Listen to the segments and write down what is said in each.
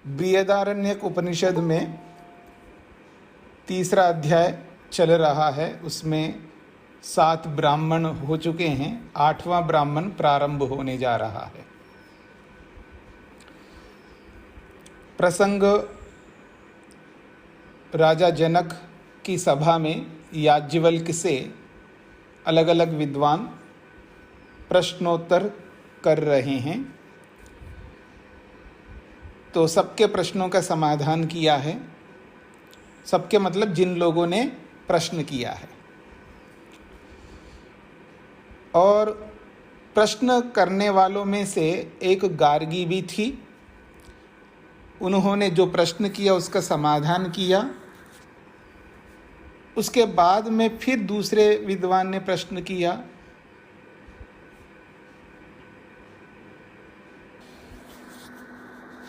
बृहदारण्यक उपनिषद में तीसरा अध्याय चल रहा है। उसमें 7 ब्राह्मण हो चुके हैं, 8वां ब्राह्मण प्रारंभ होने जा रहा है। प्रसंग राजा जनक की सभा में याज्ञवल्क्य से अलग अलग विद्वान प्रश्नोत्तर कर रहे हैं। तो सबके प्रश्नों का समाधान किया है। सबके मतलब जिन लोगों ने प्रश्न किया है। और प्रश्न करने वालों में से एक गार्गी भी थी। उन्होंने जो प्रश्न किया उसका समाधान किया। उसके बाद में फिर दूसरे विद्वान ने प्रश्न किया।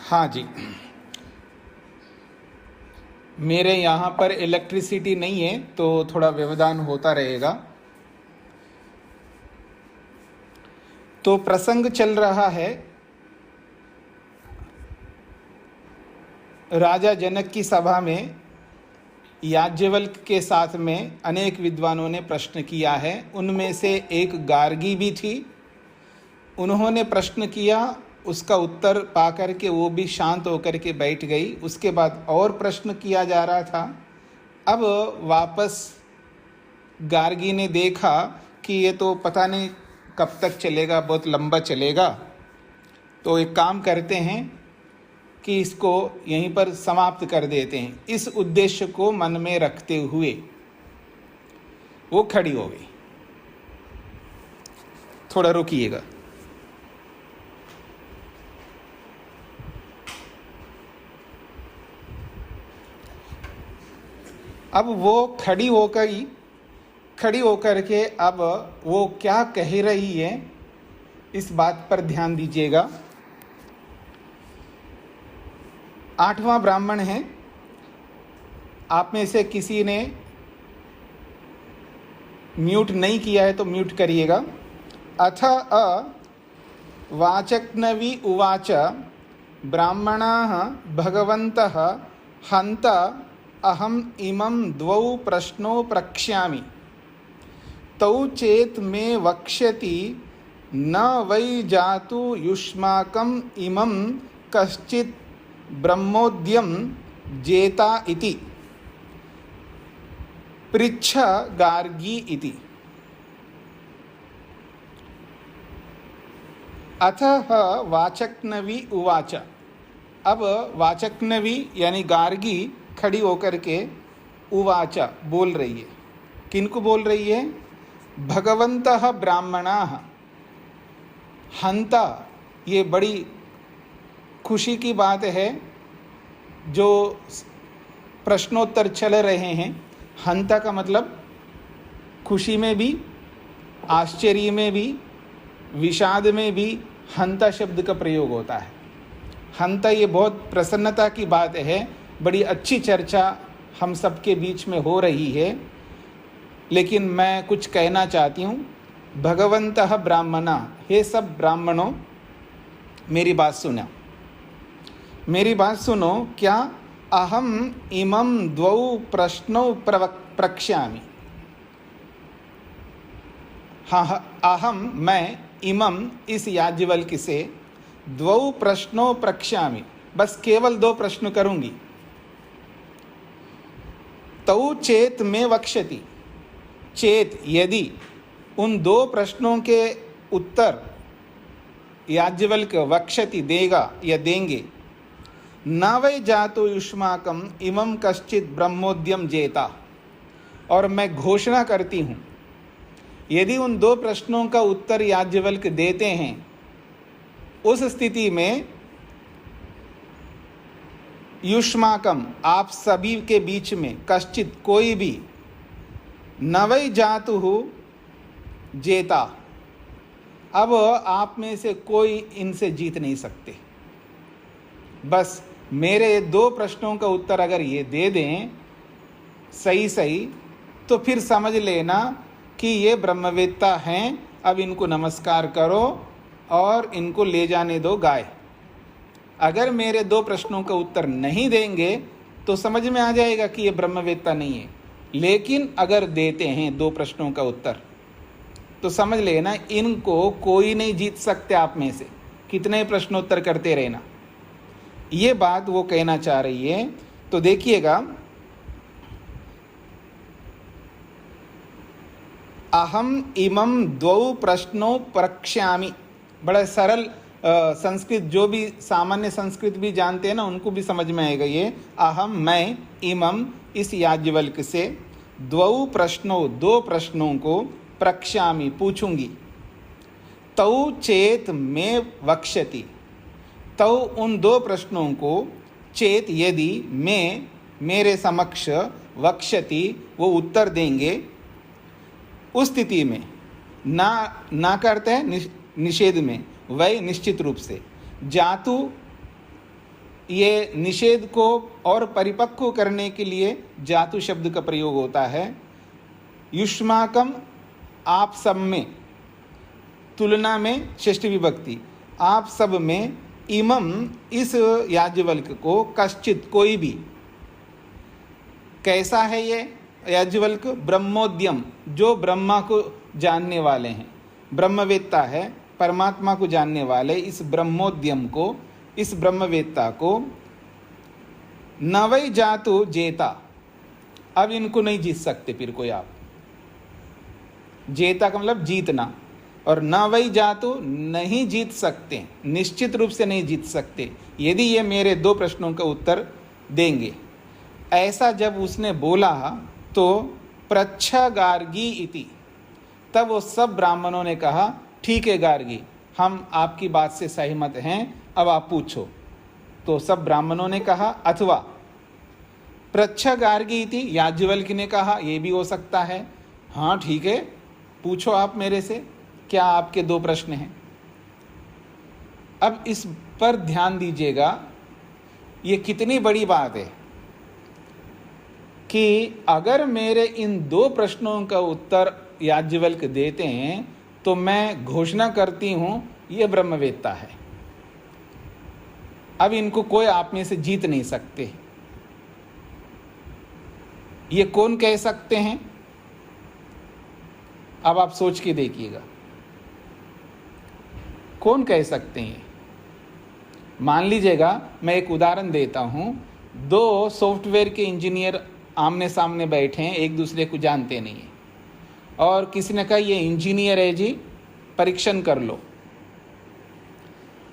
हाँ जी, मेरे यहाँ पर इलेक्ट्रिसिटी नहीं है तो थोड़ा व्यवधान होता रहेगा। तो प्रसंग चल रहा है, राजा जनक की सभा में याज्ञवल्क्य के साथ में अनेक विद्वानों ने प्रश्न किया है। उनमें से एक गार्गी भी थी। उन्होंने प्रश्न किया, उसका उत्तर पाकर के वो भी शांत होकर के बैठ गई। उसके बाद और प्रश्न किया जा रहा था। अब वापस गार्गी ने देखा कि ये तो पता नहीं कब तक चलेगा, बहुत लंबा चलेगा। तो एक काम करते हैं कि इसको यहीं पर समाप्त कर देते हैं। इस उद्देश्य को मन में रखते हुए वो खड़ी हो गई। थोड़ा रुकिएगा। अब वो खड़ी होकर के अब वो क्या कह रही है, इस बात पर ध्यान दीजिएगा। 8वां ब्राह्मण है। आप में से किसी ने म्यूट नहीं किया है तो म्यूट करिएगा। अथ वाचक्नवि उवाच ब्राह्मणाः भगवन्तः हन्त अहम इमं द्वौ प्रश्नौ प्रक्ष्यामि तौ चेत् मे वक्ष्यति न वै जातु युष्माकम् इमं कश्चित् ब्रह्मोद्यम जेता इति पृच्छ गार्गी इति। अतः वाचक्नवि उवाच। अब वाचक्नवि यानी गार्गी खड़ी होकर के उवाचा बोल रही है। किनको बोल रही है? भगवन्तः ब्राह्मणाः हंता। ये बड़ी खुशी की बात है। जो प्रश्नोत्तर चल रहे हैं, हंता का मतलब खुशी में भी, आश्चर्य में भी, विषाद में भी हंता शब्द का प्रयोग होता है। हंता ये बहुत प्रसन्नता की बात है। बड़ी अच्छी चर्चा हम सबके बीच में हो रही है। लेकिन मैं कुछ कहना चाहती हूँ। भगवन्तः ब्राह्मणा, हे सब ब्राह्मणों मेरी बात सुनो। मेरी बात सुनो। क्या? अहम इमं द्वौ प्रश्नौ प्रक्ष्यामि। हाँ, अहम मैं, इमं इस याज्ञवल्क्य से, द्वौ प्रश्नौ प्रक्ष्यामि बस केवल 2 प्रश्न करूंगी। तौ चेत में वक्ष्यति। चेत यदि उन 2 प्रश्नों के उत्तर याज्ञवल्क्य वक्ष्यति देगा या देंगे, न वै जातो युष्माकम इमं कश्चित् ब्रह्मोद्यम जेता। और मैं घोषणा करती हूँ, यदि उन 2 प्रश्नों का उत्तर याज्ञवल्क्य देते हैं, उस स्थिति में युष्माकम आप सभी के बीच में, कश्चित कोई भी, न वै जातु जेता। अब आप में से कोई इनसे जीत नहीं सकते। बस मेरे 2 प्रश्नों का उत्तर अगर ये दे दें सही तो फिर समझ लेना कि ये ब्रह्मवेत्ता हैं। अब इनको नमस्कार करो और इनको ले जाने दो गाय। अगर मेरे 2 प्रश्नों का उत्तर नहीं देंगे तो समझ में आ जाएगा कि ये ब्रह्मवेत्ता नहीं है। लेकिन अगर देते हैं 2 प्रश्नों का उत्तर तो समझ लेना इनको कोई नहीं जीत सकते आप में से, कितने प्रश्नोत्तर करते रहना। ये बात वो कहना चाह रही है। तो देखिएगा, अहम इमं द्वौ प्रश्नों प्रक्ष्यामि, बड़ा सरल संस्कृत, जो भी सामान्य संस्कृत भी जानते हैं ना उनको भी समझ में आएगा ये। अहम, मैं, इमं, इस याज्ञवल्क से, द्वौ प्रश्नों, 2 प्रश्नों को, प्रक्ष्यामि, पूछूंगी, तौ चेत में वक्ष्यति, तौ उन 2 प्रश्नों को, चेत यदि, में मेरे समक्ष, वक्ष्यति वो उत्तर देंगे, उस स्थिति में, ना करते हैं निषेध में, वह निश्चित रूप से, जातु ये निषेध को और परिपक्व करने के लिए जातु शब्द का प्रयोग होता है। युष्माकम, आप सब में, तुलना में षष्ठी विभक्ति, आप सब में, इमम इस याज्ञवल्क को, कश्चित कोई भी, कैसा है ये याज्ञवल्क? ब्रह्मोद्यम, जो ब्रह्मा को जानने वाले हैं, ब्रह्मवेत्ता है, परमात्मा को जानने वाले इस ब्रह्मोद्यम को, इस ब्रह्मवेत्ता को, न वै जातु जेता, अब इनको नहीं जीत सकते फिर कोई आप। जेता का मतलब जीतना, और न वै जातु नहीं जीत सकते, निश्चित रूप से नहीं जीत सकते यदि ये मेरे 2 प्रश्नों का उत्तर देंगे। ऐसा जब उसने बोला तो प्रच्छ गार्गी इति, तब वो सब ब्राह्मणों ने कहा ठीक है गार्गी, हम आपकी बात से सहमत हैं, अब आप पूछो। तो सब ब्राह्मणों ने कहा, अथवा प्रच्छ गार्गी इति, याज्ञवल्क ने कहा ये भी हो सकता है, हाँ ठीक है पूछो आप मेरे से, क्या आपके 2 प्रश्न हैं। अब इस पर ध्यान दीजिएगा, ये कितनी बड़ी बात है कि अगर मेरे इन 2 प्रश्नों का उत्तर याज्ञवल्क देते हैं तो मैं घोषणा करती हूं ये ब्रह्मवेत्ता है। अब इनको कोई आप में से जीत नहीं सकते। ये कौन कह सकते हैं? अब आप सोच के देखिएगा, कौन कह सकते हैं? मान लीजिएगा, मैं एक उदाहरण देता हूं, 2 सॉफ्टवेयर के इंजीनियर आमने सामने बैठे हैं, एक दूसरे को जानते नहीं हैं, और किसी ने कहा ये इंजीनियर है जी, परीक्षण कर लो।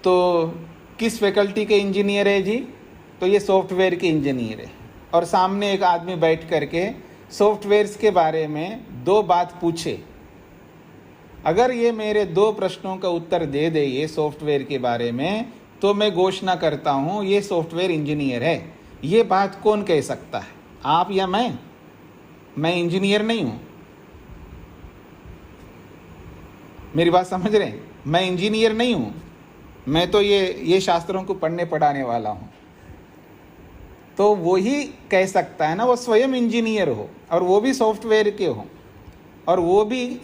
तो किस फैकल्टी के इंजीनियर है जी? तो ये सॉफ्टवेयर के इंजीनियर है। और सामने एक आदमी बैठ करके सॉफ्टवेयर्स के बारे में 2 बात पूछे। अगर ये मेरे 2 प्रश्नों का उत्तर दे दे ये सॉफ्टवेयर के बारे में, तो मैं घोषणा करता हूँ ये सॉफ्टवेयर इंजीनियर है। ये बात कौन कह सकता है, आप या मैं? मैं इंजीनियर नहीं हूँ, मेरी बात समझ रहे हैं? मैं इंजीनियर नहीं हूँ, मैं तो ये शास्त्रों को पढ़ने पढ़ाने वाला हूँ। तो वो ही कह सकता है ना, वो स्वयं इंजीनियर हो और वो भी सॉफ्टवेयर के हो, और वो भी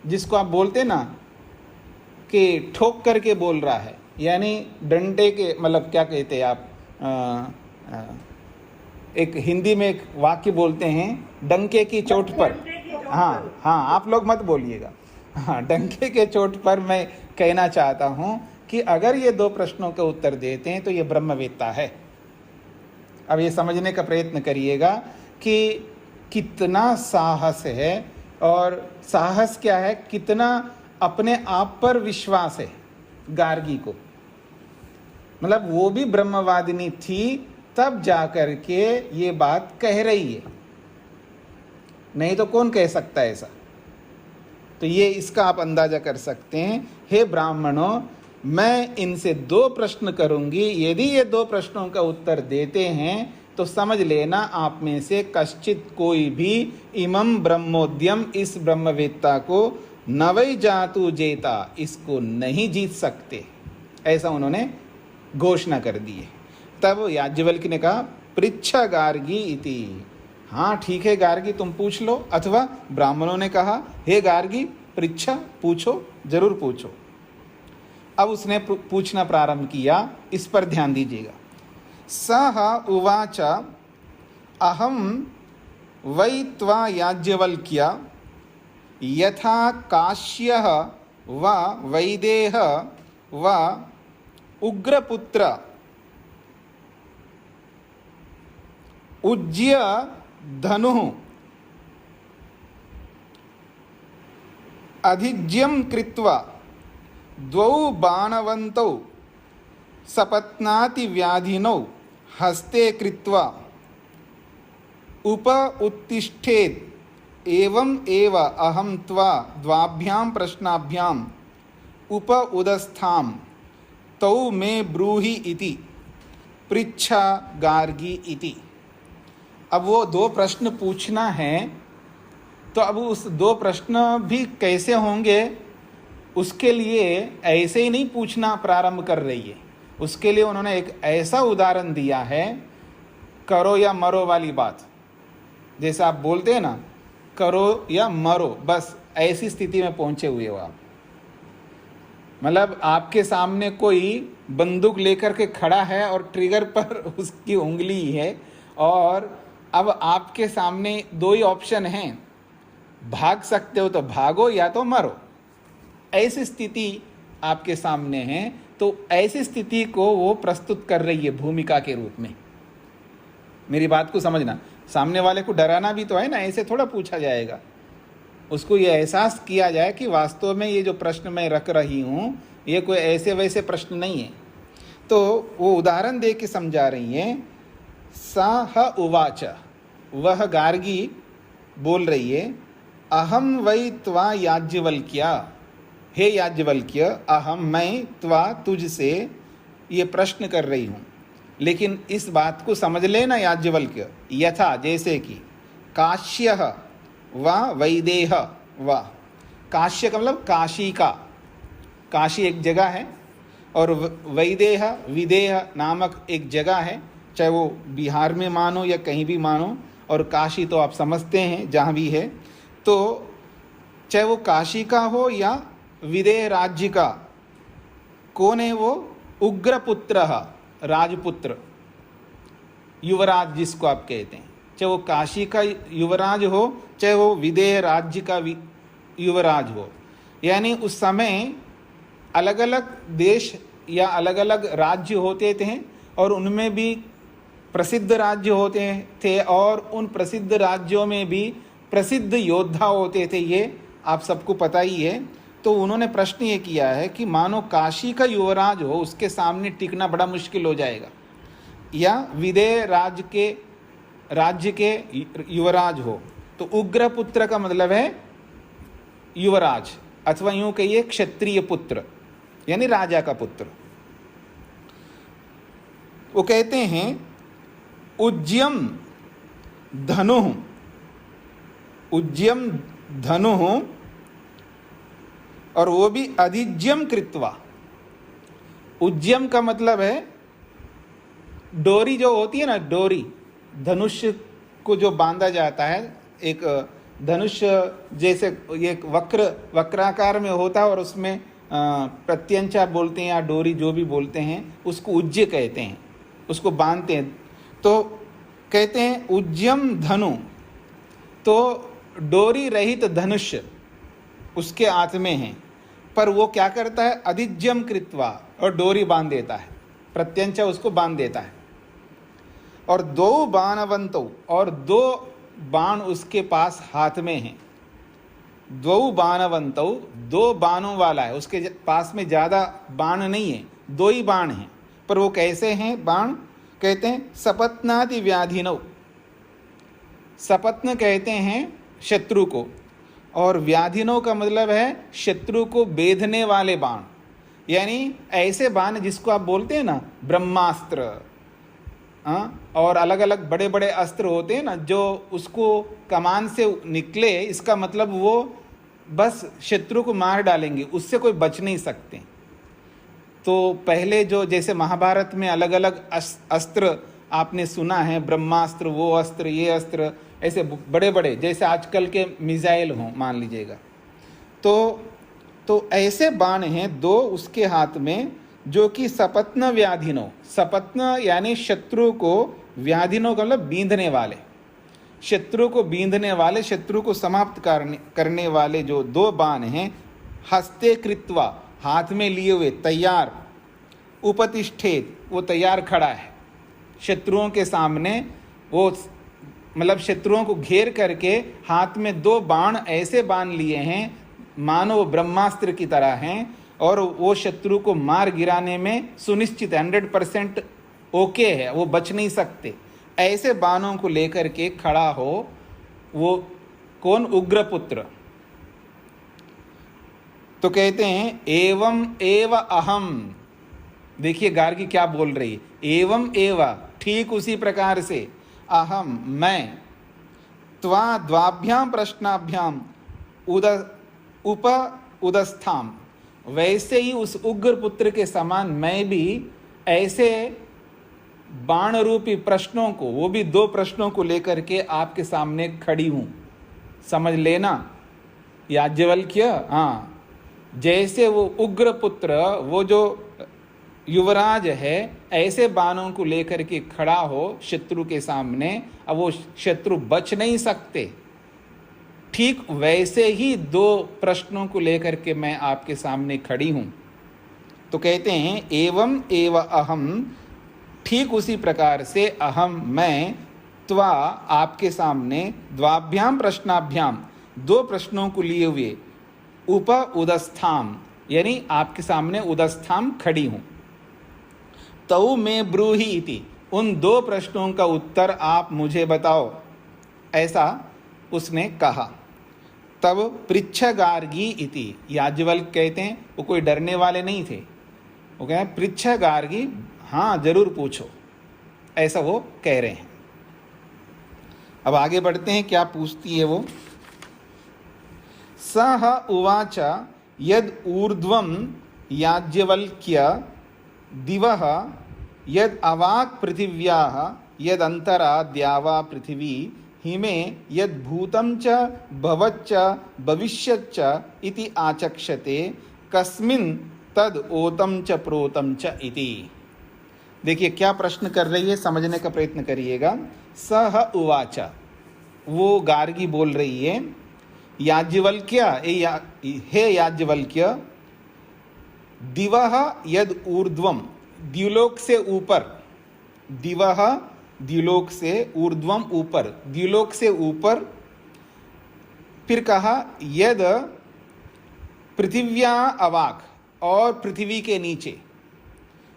जिसको आप बोलते ना कि ठोक करके बोल रहा है, यानी डंडे के, मतलब क्या कहते हैं आप, एक हिंदी में एक वाक्य बोलते हैं, डंके की चोट पर। हाँ हाँ, आप लोग मत बोलिएगा। हाँ, डंके के चोट पर मैं कहना चाहता हूँ कि अगर ये 2 प्रश्नों का उत्तर देते हैं तो ये ब्रह्मवेत्ता है। अब ये समझने का प्रयत्न करिएगा कि कितना साहस है, और साहस क्या है, कितना अपने आप पर विश्वास है गार्गी को। मतलब वो भी ब्रह्मवादिनी थी, तब जाकर के ये बात कह रही है, नहीं तो कौन कह सकता है ऐसा। तो ये इसका आप अंदाजा कर सकते हैं। हे ब्राह्मणों, मैं इनसे 2 प्रश्न करूंगी, यदि ये 2 प्रश्नों का उत्तर देते हैं तो समझ लेना आप में से कश्चित कोई भी इमं ब्रह्मोद्यम, इस ब्रह्मवेत्ता को, न वै जातु जेता, इसको नहीं जीत सकते। ऐसा उन्होंने घोषणा कर दी है। तब याज्ञवल्क्य ने कहा पृच्छा गार्गी इति, हाँ ठीक है गार्गी तुम पूछ लो। अथवा ब्राह्मणों ने कहा हे गार्गी पृच्छा, पूछो, जरूर पूछो। अब उसने पूछना प्रारंभ किया, इस पर ध्यान दीजिएगा। सः उवाच अहं वै त्वा याज्ञवल्क्य यथा काश्यः वा वैदेहः वा उग्रपुत्र उज्ज्य धनुः अधिज्यं कृत्वा द्वौ बाणवन्तौ सपत्नाति व्याधिनौ हस्ते कृत्वा उप उत्तिष्ठेत् एवं एव अहं त्वा द्वाभ्यां प्रश्नाभ्याम् उप उदस्थां तौ मे ब्रूहि इति पृच्छा गार्गी इति। अब वो दो प्रश्न पूछना है, तो अब उस दो प्रश्न भी कैसे होंगे, उसके लिए ऐसे ही नहीं पूछना प्रारंभ कर रही है। उसके लिए उन्होंने एक ऐसा उदाहरण दिया है, करो या मरो वाली बात। जैसे आप बोलते हैं ना, करो या मरो, बस ऐसी स्थिति में पहुंचे हुए हो आप। मतलब आपके सामने कोई बंदूक लेकर के खड़ा है और ट्रिगर पर उसकी उंगली है, और अब आपके सामने दो ही ऑप्शन हैं, भाग सकते हो तो भागो या तो मरो। ऐसी स्थिति आपके सामने है, तो ऐसी स्थिति को वो प्रस्तुत कर रही है भूमिका के रूप में। मेरी बात को समझना, सामने वाले को डराना भी तो है ना, ऐसे थोड़ा पूछा जाएगा। उसको ये एहसास किया जाए कि वास्तव में ये जो प्रश्न मैं रख रही हूँ ये कोई ऐसे वैसे प्रश्न नहीं है। तो वो उदाहरण दे के समझा रही है। सा उवाच, वह गार्गी बोल रही है, अहम वै त्वा याज्ञवल्क्य, हे याज्ञवल्क्य, अहम मैं त्वा तुझसे ये प्रश्न कर रही हूँ। लेकिन इस बात को समझ लेना याज्ञवल्क्य, यथा जैसे कि काश्यः वा वैदेह वा, काश्य का मतलब काशी का, काशी एक जगह है, और वैदेह विदेह नामक एक जगह है, चाहे वो बिहार में मानो या कहीं भी मानो, और काशी तो आप समझते हैं जहाँ भी है। तो चाहे वो काशी का हो या विदेह राज्य का, कौन है वो? उग्रपुत्र, राजपुत्र, युवराज जिसको आप कहते हैं। चाहे वो काशी का युवराज हो, चाहे वो विदेह राज्य का युवराज हो। यानी उस समय अलग अलग देश या अलग अलग राज्य होते थे, और उनमें भी प्रसिद्ध राज्य होते थे, और उन प्रसिद्ध राज्यों में भी प्रसिद्ध योद्धा होते थे। ये आप सबको पता ही है। तो उन्होंने प्रश्न ये किया है कि मानो काशी का युवराज हो, उसके सामने टिकना बड़ा मुश्किल हो जाएगा, या विदेह राज्य के युवराज हो। तो उग्रपुत्र का मतलब है युवराज, अथवा यूं कहिए क्षत्रिय पुत्र, यानी राजा का पुत्र। वो कहते हैं उज्ज्यम धनुः, उज्ज्यम धनुः, और वो भी अधिज्यम कृत्वा। उज्ज्यम का मतलब है डोरी जो होती है ना, डोरी, धनुष को जो बांधा जाता है, एक धनुष जैसे एक वक्राकार में होता है, और उसमें प्रत्यंचा बोलते हैं या डोरी जो भी बोलते हैं, उसको उज्ज्य कहते हैं, उसको बांधते हैं। तो कहते हैं उज्ज्यम धनु, तो डोरी रहित धनुष उसके हाथ में है, पर वो क्या करता है? अधिज्यम कृत्वा, और डोरी बांध देता है, प्रत्यंचा उसको बांध देता है। और दो बाणवंतौ, और दो बाण उसके पास हाथ में हैं। दो बाणवंतौ, दो बाणों वाला है, उसके पास में ज़्यादा बाण नहीं है, दो ही बाण हैं। पर वो कैसे हैं बाण? कहते हैं सपत्नाति व्याधिनौ, सपत्न कहते हैं शत्रु को, और व्याधिनों का मतलब है शत्रु को बेधने वाले बाण। यानी ऐसे बाण जिसको आप बोलते हैं ना ब्रह्मास्त्र, और अलग अलग बड़े बड़े अस्त्र होते हैं ना, जो उसको कमान से निकले, इसका मतलब वो बस शत्रु को मार डालेंगे, उससे कोई बच नहीं सकते। तो पहले जो जैसे महाभारत में अलग अलग अस्त्र आपने सुना है, ब्रह्मास्त्र, वो अस्त्र, ये अस्त्र, ऐसे बड़े बड़े, जैसे आजकल के मिसाइल हों मान लीजिएगा। तो तो ऐसे बाण हैं दो उसके हाथ में जो कि सपत्न व्याधिनो, सपत्न यानी शत्रु को, व्याधिनो का मतलब बींधने वाले, शत्रु को बींधने वाले, शत्रु को समाप्त करने वाले जो दो बाण हैं, हस्ते कृत्वा, हाथ में लिए हुए, तैयार, उपतिष्ठेत, वो तैयार खड़ा है शत्रुओं के सामने, वो मतलब शत्रुओं को घेर करके हाथ में दो बाण ऐसे बाण लिए हैं मानो वो ब्रह्मास्त्र की तरह हैं, और वो शत्रु को मार गिराने में सुनिश्चित 100% ओके है, वो बच नहीं सकते। ऐसे बाणों को लेकर के खड़ा हो वो कौन? उग्रपुत्र। तो कहते हैं एवं एव अहम, देखिए गार्गी क्या बोल रही है, एवं एव, ठीक उसी प्रकार से, अहम, मैं, त्वा द्वाभ्याम प्रश्नाभ्याम उप उदस्थाम, वैसे ही उस उग्र पुत्र के समान मैं भी ऐसे बाण रूपी प्रश्नों को, वो भी दो प्रश्नों को लेकर के आपके सामने खड़ी हूं, समझ लेना याज्ञवल्क्य। हाँ, जैसे वो उग्र पुत्र, वो जो युवराज है, ऐसे बाणों को लेकर के खड़ा हो शत्रु के सामने, अब वो शत्रु बच नहीं सकते, ठीक वैसे ही दो प्रश्नों को लेकर के मैं आपके सामने खड़ी हूं। तो कहते हैं एवं एव अहम, ठीक उसी प्रकार से अहम, मैं, त्वा, आपके सामने, द्वाभ्याम प्रश्नाभ्याम, दो प्रश्नों को लिए हुए, उप उदस्थाम, यानी आपके सामने उदस्थाम खड़ी हूं। तौ में ब्रूहि इति, उन दो प्रश्नों का उत्तर आप मुझे बताओ, ऐसा उसने कहा। तब पृच्छ गार्गी इति, याज्ञवल्क्य कहते हैं वो कोई डरने वाले नहीं थे, वो कह पृच्छ गार्गी, हाँ जरूर पूछो, ऐसा वो कह रहे हैं। अब आगे बढ़ते हैं, क्या पूछती है वो। सह उवाच यद ऊर्ध्वं याज्ञवल्क्य दिवः यद अवाक् पृथिव्याः यद अंतरा द्यावा पृथिवी हिमे यद भूतं च भवच्च भविष्यच्च इति आचक्षते कस्मिन् तद ओतं च प्रोतं च इति। देखिए क्या प्रश्न कर रही है, समझने का प्रयत्न करिएगा। सह उवाच, वो गार्गी बोल रही है, याज्ञवल्क्य, हे याज्ञवल्क्य, दिवः यद ऊर्ध्वम, द्युलोक से ऊपर, दिवः द्युलोक से, ऊर्ध्वम ऊपर, द्युलोक से ऊपर, फिर कहा यद पृथिव्या अवाक, और पृथ्वी के नीचे,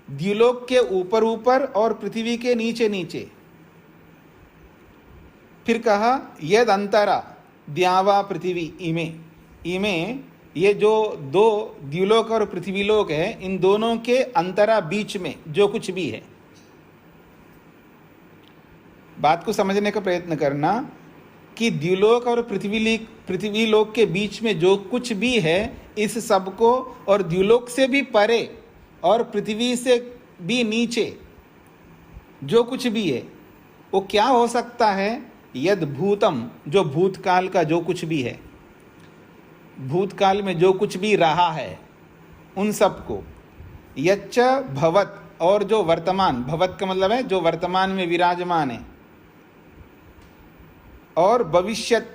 द्युलोक के ऊपर ऊपर और पृथ्वी के नीचे नीचे, फिर कहा यद अंतरा द्यावा पृथ्वी इमे, इमे ये जो दो द्युलोक और पृथ्वीलोक है, इन दोनों के अंतरा बीच में जो कुछ भी है, बात को समझने का प्रयत्न करना कि द्युलोक और पृथ्वीलोक के बीच में जो कुछ भी है, इस सब को, और द्युलोक से भी परे और पृथ्वी से भी नीचे जो कुछ भी है, वो क्या हो सकता है? यद भूतम, जो भूतकाल का जो कुछ भी है, भूतकाल में जो कुछ भी रहा है उन सबको, यच्च भवत, और जो वर्तमान, भवत का मतलब है जो वर्तमान में विराजमान है, और भविष्यत,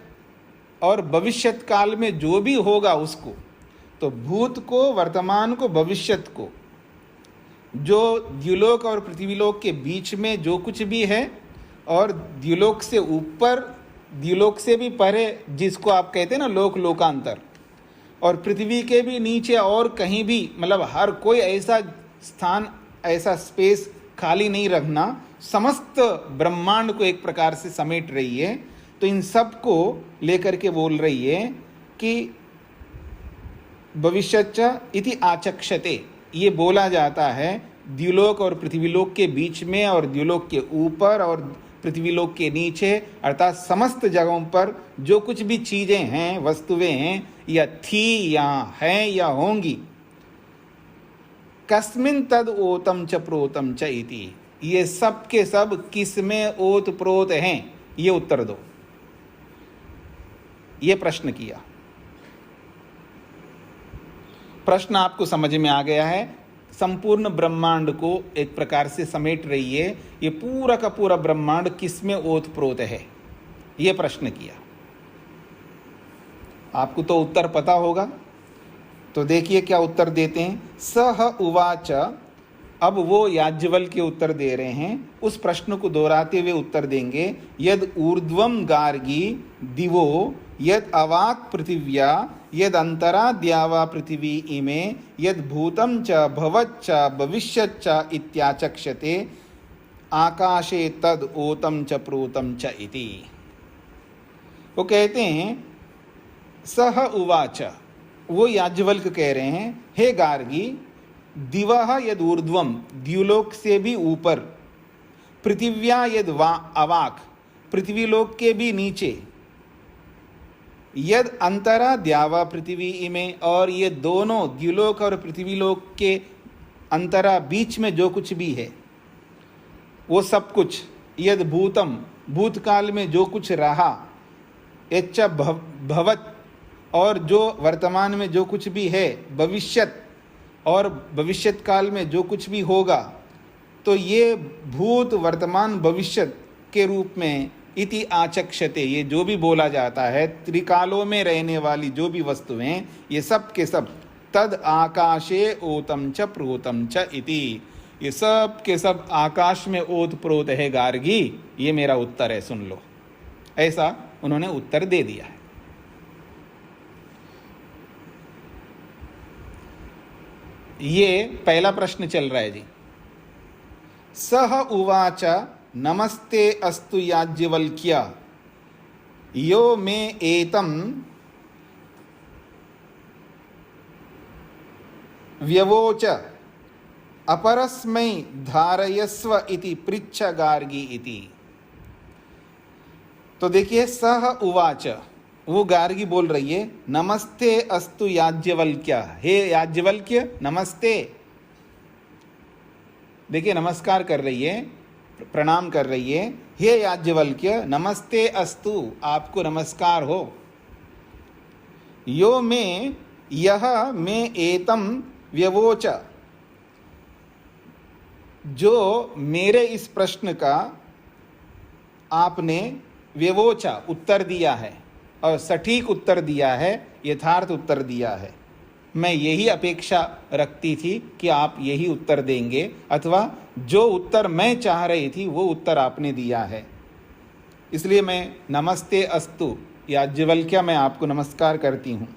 और भविष्यत काल में जो भी होगा उसको, तो भूत को, वर्तमान को, भविष्यत को, जो द्युलोक और पृथ्वीलोक के बीच में जो कुछ भी है, और द्युलोक से ऊपर, द्युलोक से भी परे जिसको आप कहते हैं ना लोक लोकांतर, और पृथ्वी के भी नीचे और कहीं भी, मतलब हर कोई ऐसा स्थान, ऐसा स्पेस खाली नहीं रखना, समस्त ब्रह्मांड को एक प्रकार से समेट रही है। तो इन सब को लेकर के बोल रही है कि भविष्यच्च इति आचक्षते, ये बोला जाता है द्युलोक और पृथ्वीलोक के बीच में, और द्युलोक के ऊपर और पृथ्वीलोक के नीचे, अर्थात समस्त जगहों पर जो कुछ भी चीज़ें हैं, वस्तुएं हैं, या थी या हैं या होंगी, कस्मिन् तद ओतम च प्रोतम च इति, ये सब के सब किस में ओत प्रोत हैं, ये उत्तर दो, ये प्रश्न किया। प्रश्न आपको समझ में आ गया है। संपूर्ण ब्रह्मांड को एक प्रकार से समेट रही है। ये पूरा का पूरा ब्रह्मांड किसमें ओतप्रोत है, ये प्रश्न किया। आपको तो उत्तर पता होगा, तो देखिए क्या उत्तर देते हैं। सह उवाच, अब वो याज्ञवल्क्य के उत्तर दे रहे हैं, उस प्रश्न को दोहराते हुए उत्तर देंगे। यद ऊर्ध्वम गार्गी दिवो यद अवाक् पृथिव्या यद अंतरा द्यावा पृथिवी इमे यद भूतं च भवच्च भविष्यच्च इत्याचक्षते आकाशे तद ओतं च प्रोतं च इति। वो कहते हैं सह उवाच, वो याज्ञवल्क कह रहे हैं, हे गार्गी, दिवः यद ऊर्ध्वम, द्युलोक से भी ऊपर, पृथिव्या यद अवाक, पृथ्वीलोक के भी नीचे, यद अंतरा द्यावा पृथ्वी इमे, और ये दोनों द्युलोक और पृथ्वीलोक के अंतरा बीच में जो कुछ भी है वो सब कुछ, यद भूतम, भूतकाल में जो कुछ रहा, यच्च भवत, और जो वर्तमान में जो कुछ भी है, भविष्यत, और भविष्यत काल में जो कुछ भी होगा, तो ये भूत वर्तमान भविष्यत के रूप में इति आचक्षते, ये जो भी बोला जाता है, त्रिकालों में रहने वाली जो भी वस्तुएं, ये सब के सब तद आकाशे ओतं च प्रोतं च इति, ये सब के सब आकाश में ओत प्रोत है गार्गी, ये मेरा उत्तर है, सुन लो। ऐसा उन्होंने उत्तर दे दिया है। ये पहला प्रश्न चल रहा है जी। सह उवाच नमस्ते अस्तु याज्ञवल्क्य यो मे एतं व्यवोच अपरस्मै धारयस्व इति पृच्छ गार्गी इति। तो देखिए, सह उवाच, वो गार्गी बोल रही है, नमस्ते अस्तु याज्ञवल्क्य, हे याज्ञवल्क्य नमस्ते। देखिए, नमस्कार कर रही है, प्रणाम कर रही है। हे याज्ञवल्क्य नमस्ते अस्तु, आपको नमस्कार हो। यो में यह में एतम व्यवोच, जो मेरे इस प्रश्न का आपने व्यवोचा उत्तर दिया है, और सटीक उत्तर दिया है, यथार्थ उत्तर दिया है। मैं यही अपेक्षा रखती थी कि आप यही उत्तर देंगे, अथवा जो उत्तर मैं चाह रही थी वो उत्तर आपने दिया है। इसलिए मैं नमस्ते अस्तु याज्ञवल्क्य, मैं आपको नमस्कार करती हूँ।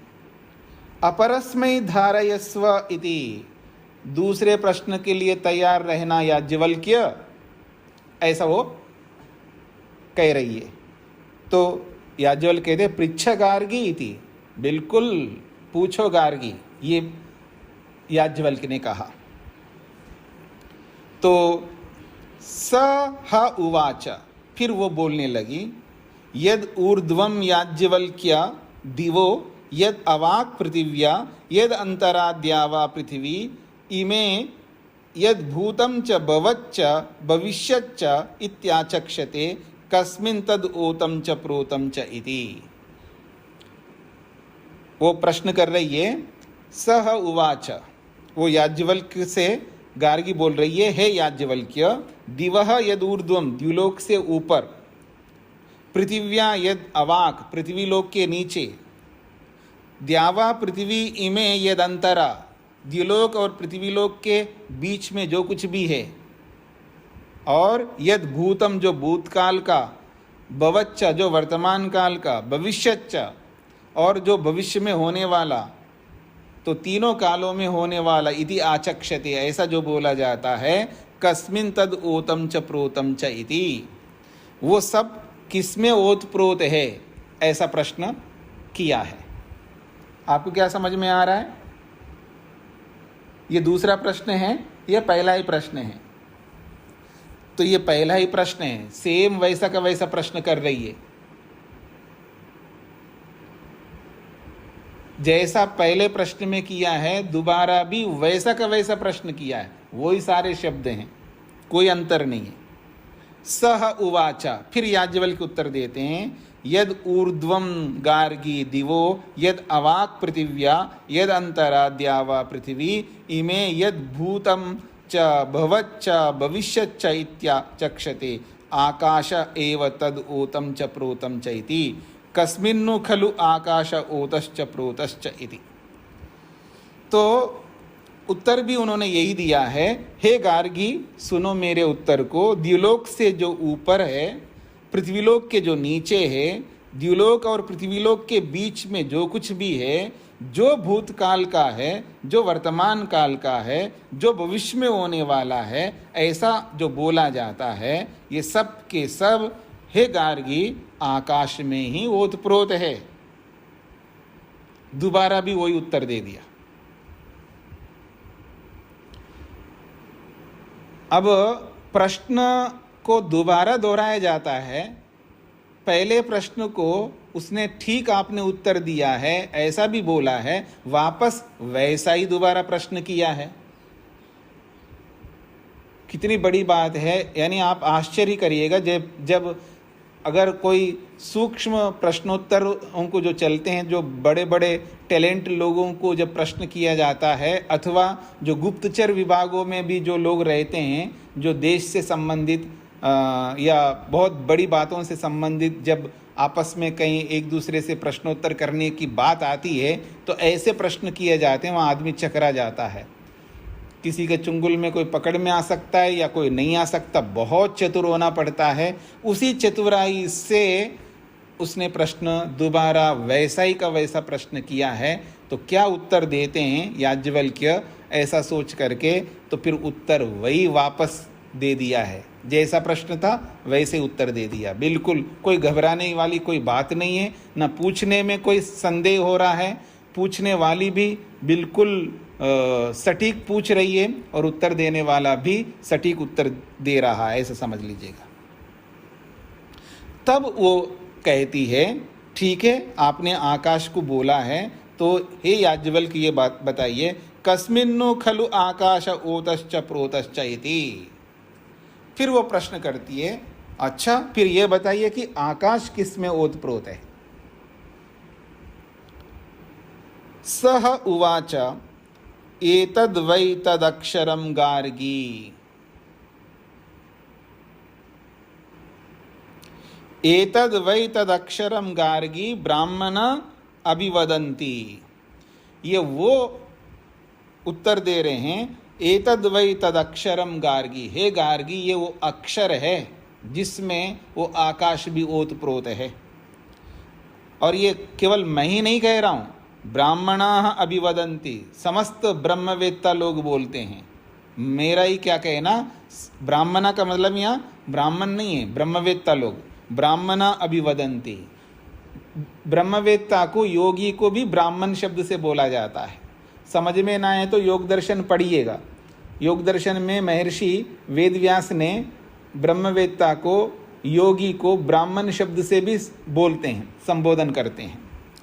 अपरस्मै धारयस्व इति, दूसरे प्रश्न के लिए तैयार रहना याज्ञवल्क्य, ऐसा वो कह रही है। तो याज्ञवल्क्य कहते पृच्छ गार्गी इति, बिल्कुल पूछो गार्गी, ये याज्ञवल्क्य ने कहा। तो सह उवाच, फिर वो बोलने लगी, यद ऊर्ध्वम याज्ञवल्क्य दिवो यद अवाक् पृथिव्या यद अंतरा द्यावा पृथिवी इमे यद भूतं च भवच्च भविष्यच्च इत्याचक्षते कस्मिन् तद ओतं च प्रोतं च इति। वो प्रश्न कर रही है, सह उवाच, वो याज्ञवल्क्य से गार्गी बोल रही है, हे याज्ञवल्क्य, दिवः यद ऊर्ध्वम, द्युलोक से ऊपर, पृथिव्या यद अवाक्, पृथ्वीलोक के नीचे, द्यावा पृथ्वी इमे यद अंतरा, द्युलोक और पृथ्वीलोक के बीच में जो कुछ भी है, और यद भूतम, जो भूतकाल का, भवच्च, जो वर्तमान काल का, भविष्यच्च, और जो भविष्य में होने वाला, तो तीनों कालों में होने वाला, इति आचक्षते, ऐसा जो बोला जाता है, कस्मिन् तद ओतं च प्रोतं च इति, वो सब किसमें ओत प्रोत है, ऐसा प्रश्न किया है। आपको क्या समझ में आ रहा है? ये दूसरा प्रश्न है, यह पहला ही प्रश्न है। तो ये पहला ही प्रश्न है, सेम वैसा का वैसा प्रश्न कर रही है। जैसा पहले प्रश्न में किया है, दोबारा भी वैसा का वैसा प्रश्न किया है, वही सारे शब्द हैं, कोई अंतर नहीं है। सह उवाचा, फिर याज्ञवल्क्य उत्तर देते हैं, यद ऊर्ध्वं गार्गी दिवो यद अवाक् पृथिव्या यद अंतरा द्यावा पृथिवी इमे यद भूतं च भवच्च भविष्यच्च इत्याचक्षते आकाश एव तद ओतं च प्रोतं च इति कस्मिन्नु खलु आकाश ओतश्च प्रोतश्च इति। तो उत्तर भी उन्होंने यही दिया है, हे गार्गी सुनो मेरे उत्तर को, द्युलोक से जो ऊपर है, पृथ्वीलोक के जो नीचे है, द्युलोक और पृथ्वीलोक के बीच में जो कुछ भी है, जो भूतकाल का है, जो वर्तमान काल का है, जो भविष्य में होने वाला है, ऐसा जो बोला जाता है, ये सब के सब हे गार्गी आकाश में ही ओतप्रोत है। दोबारा भी वही उत्तर दे दिया। अब प्रश्न को दोबारा दोहराया जाता है। पहले प्रश्न को उसने ठीक आपने उत्तर दिया है ऐसा भी बोला है, वापस वैसा ही दोबारा प्रश्न किया है। कितनी बड़ी बात है। यानी आप आश्चर्य करिएगा जब अगर कोई सूक्ष्म प्रश्नोत्तरों को जो चलते हैं, जो बड़े बड़े टैलेंट लोगों को जब प्रश्न किया जाता है, अथवा जो गुप्तचर विभागों में भी जो लोग रहते हैं, जो देश से संबंधित या बहुत बड़ी बातों से संबंधित, जब आपस में कहीं एक दूसरे से प्रश्नोत्तर करने की बात आती है तो ऐसे प्रश्न किए जाते हैं, वहाँ आदमी चकरा जाता है। किसी के चुंगल में कोई पकड़ में आ सकता है या कोई नहीं आ सकता, बहुत चतुर होना पड़ता है। उसी चतुराई से उसने प्रश्न दोबारा वैसा ही का वैसा प्रश्न किया है। तो क्या उत्तर देते हैं याज्ञवल्क्य, ऐसा सोच करके तो फिर उत्तर वही वापस दे दिया है। जैसा प्रश्न था वैसे उत्तर दे दिया। बिल्कुल कोई घबराने वाली कोई बात नहीं है, न पूछने में कोई संदेह हो रहा है, पूछने वाली भी बिल्कुल सटीक पूछ रही है और उत्तर देने वाला भी सटीक उत्तर दे रहा है, ऐसा समझ लीजिएगा। तब वो कहती है, ठीक है आपने आकाश को बोला है, तो हे याज्ञवल्क्य ये बात बताइए, कस्मिन्नु खलु आकाश ओतश्च प्रोतश्च इति। फिर वो प्रश्न करती है, अच्छा फिर ये बताइए कि आकाश किस में ओत प्रोत है। सह उवाच एतद् वै तदक्षरं गार्गी, एतद् वै तदक्षरं गार्गी ब्राह्मण अभिवदन्ति। ये वो उत्तर दे रहे हैं, एतद् वै तदक्षरम गार्गी, हे गार्गी ये वो अक्षर है जिसमें वो आकाश भी ओत प्रोत है। और ये केवल मैं ही नहीं कह रहा हूँ, ब्राह्मणाः अभिवदन्ति, समस्त ब्रह्मवेत्ता लोग बोलते हैं। मेरा ही क्या कहना, ब्राह्मणा का मतलब यहाँ ब्राह्मण नहीं है, ब्रह्मवेत्ता लोग, ब्राह्मणा अभिवदन्ति। ब्रह्मवेत्ता को, योगी को भी ब्राह्मण शब्द से बोला जाता है। समझ में ना आए तो योग दर्शन पढ़िएगा। योग दर्शन में महर्षि वेदव्यास ने ब्रह्मवेत्ता को, योगी को ब्राह्मण शब्द से भी बोलते हैं, संबोधन करते हैं।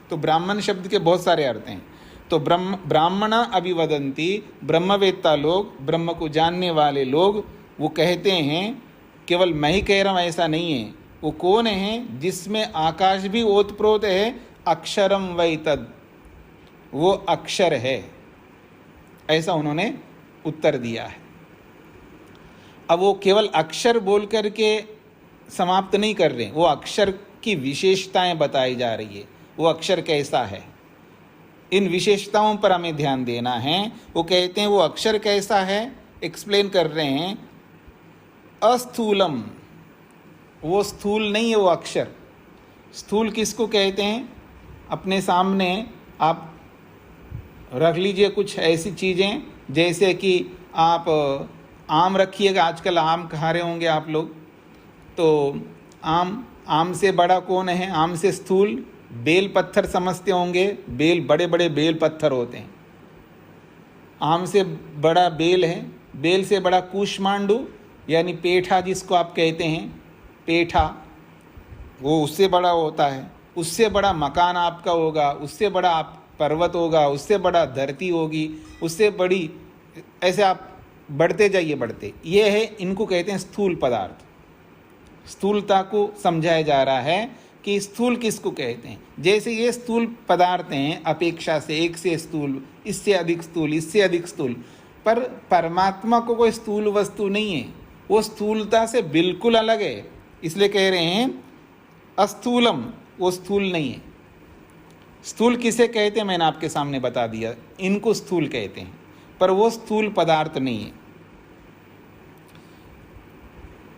तो ब्राह्मण शब्द के बहुत सारे अर्थ हैं। तो ब्राह्मण अभिवदन्ति, ब्रह्मवेत्ता लोग, ब्रह्म को जानने वाले लोग, वो कहते हैं, केवल मैं ही कह रहा हूँ ऐसा नहीं है। वो कौन है जिसमें आकाश भी ओतप्रोत है, अक्षरम वै तद, वो अक्षर है, ऐसा उन्होंने उत्तर दिया है। अब वो केवल अक्षर बोल करके समाप्त नहीं कर रहे, वो अक्षर की विशेषताएं बताई जा रही है, वो अक्षर कैसा है, इन विशेषताओं पर हमें ध्यान देना है। वो कहते हैं वो अक्षर कैसा है, एक्सप्लेन कर रहे हैं। अस्थूलम, वो स्थूल नहीं है वो अक्षर। स्थूल किसको कहते हैं, अपने सामने आप रख लीजिए कुछ ऐसी चीज़ें, जैसे कि आप आम रखिएगा, आजकल आम खा रहे होंगे आप लोग, तो आम से बड़ा कौन है, आम से स्थूल बेल पत्थर समझते होंगे। बेल, बड़े बड़े बेल पत्थर होते हैं, आम से बड़ा बेल है। बेल से बड़ा कूष्मांडू यानी पेठा जिसको आप कहते हैं, पेठा, वो उससे बड़ा होता है। उससे बड़ा मकान आपका होगा, उससे बड़ा आप पर्वत होगा, उससे बड़ा धरती होगी, उससे बड़ी, ऐसे आप बढ़ते जाइए बढ़ते। ये है, इनको कहते हैं स्थूल पदार्थ। स्थूलता को समझाया जा रहा है कि स्थूल किसको कहते हैं। जैसे ये स्थूल पदार्थ हैं अपेक्षा से, एक से स्थूल, इससे अधिक स्थूल, इससे अधिक स्थूल, पर परमात्मा को कोई स्थूल वस्तु नहीं है, वो स्थूलता से बिल्कुल अलग है। इसलिए कह रहे हैं अस्थूलम, वो स्थूल नहीं है। स्थूल किसे कहते हैं मैंने आपके सामने बता दिया, इनको स्थूल कहते हैं, पर वो स्थूल पदार्थ नहीं है।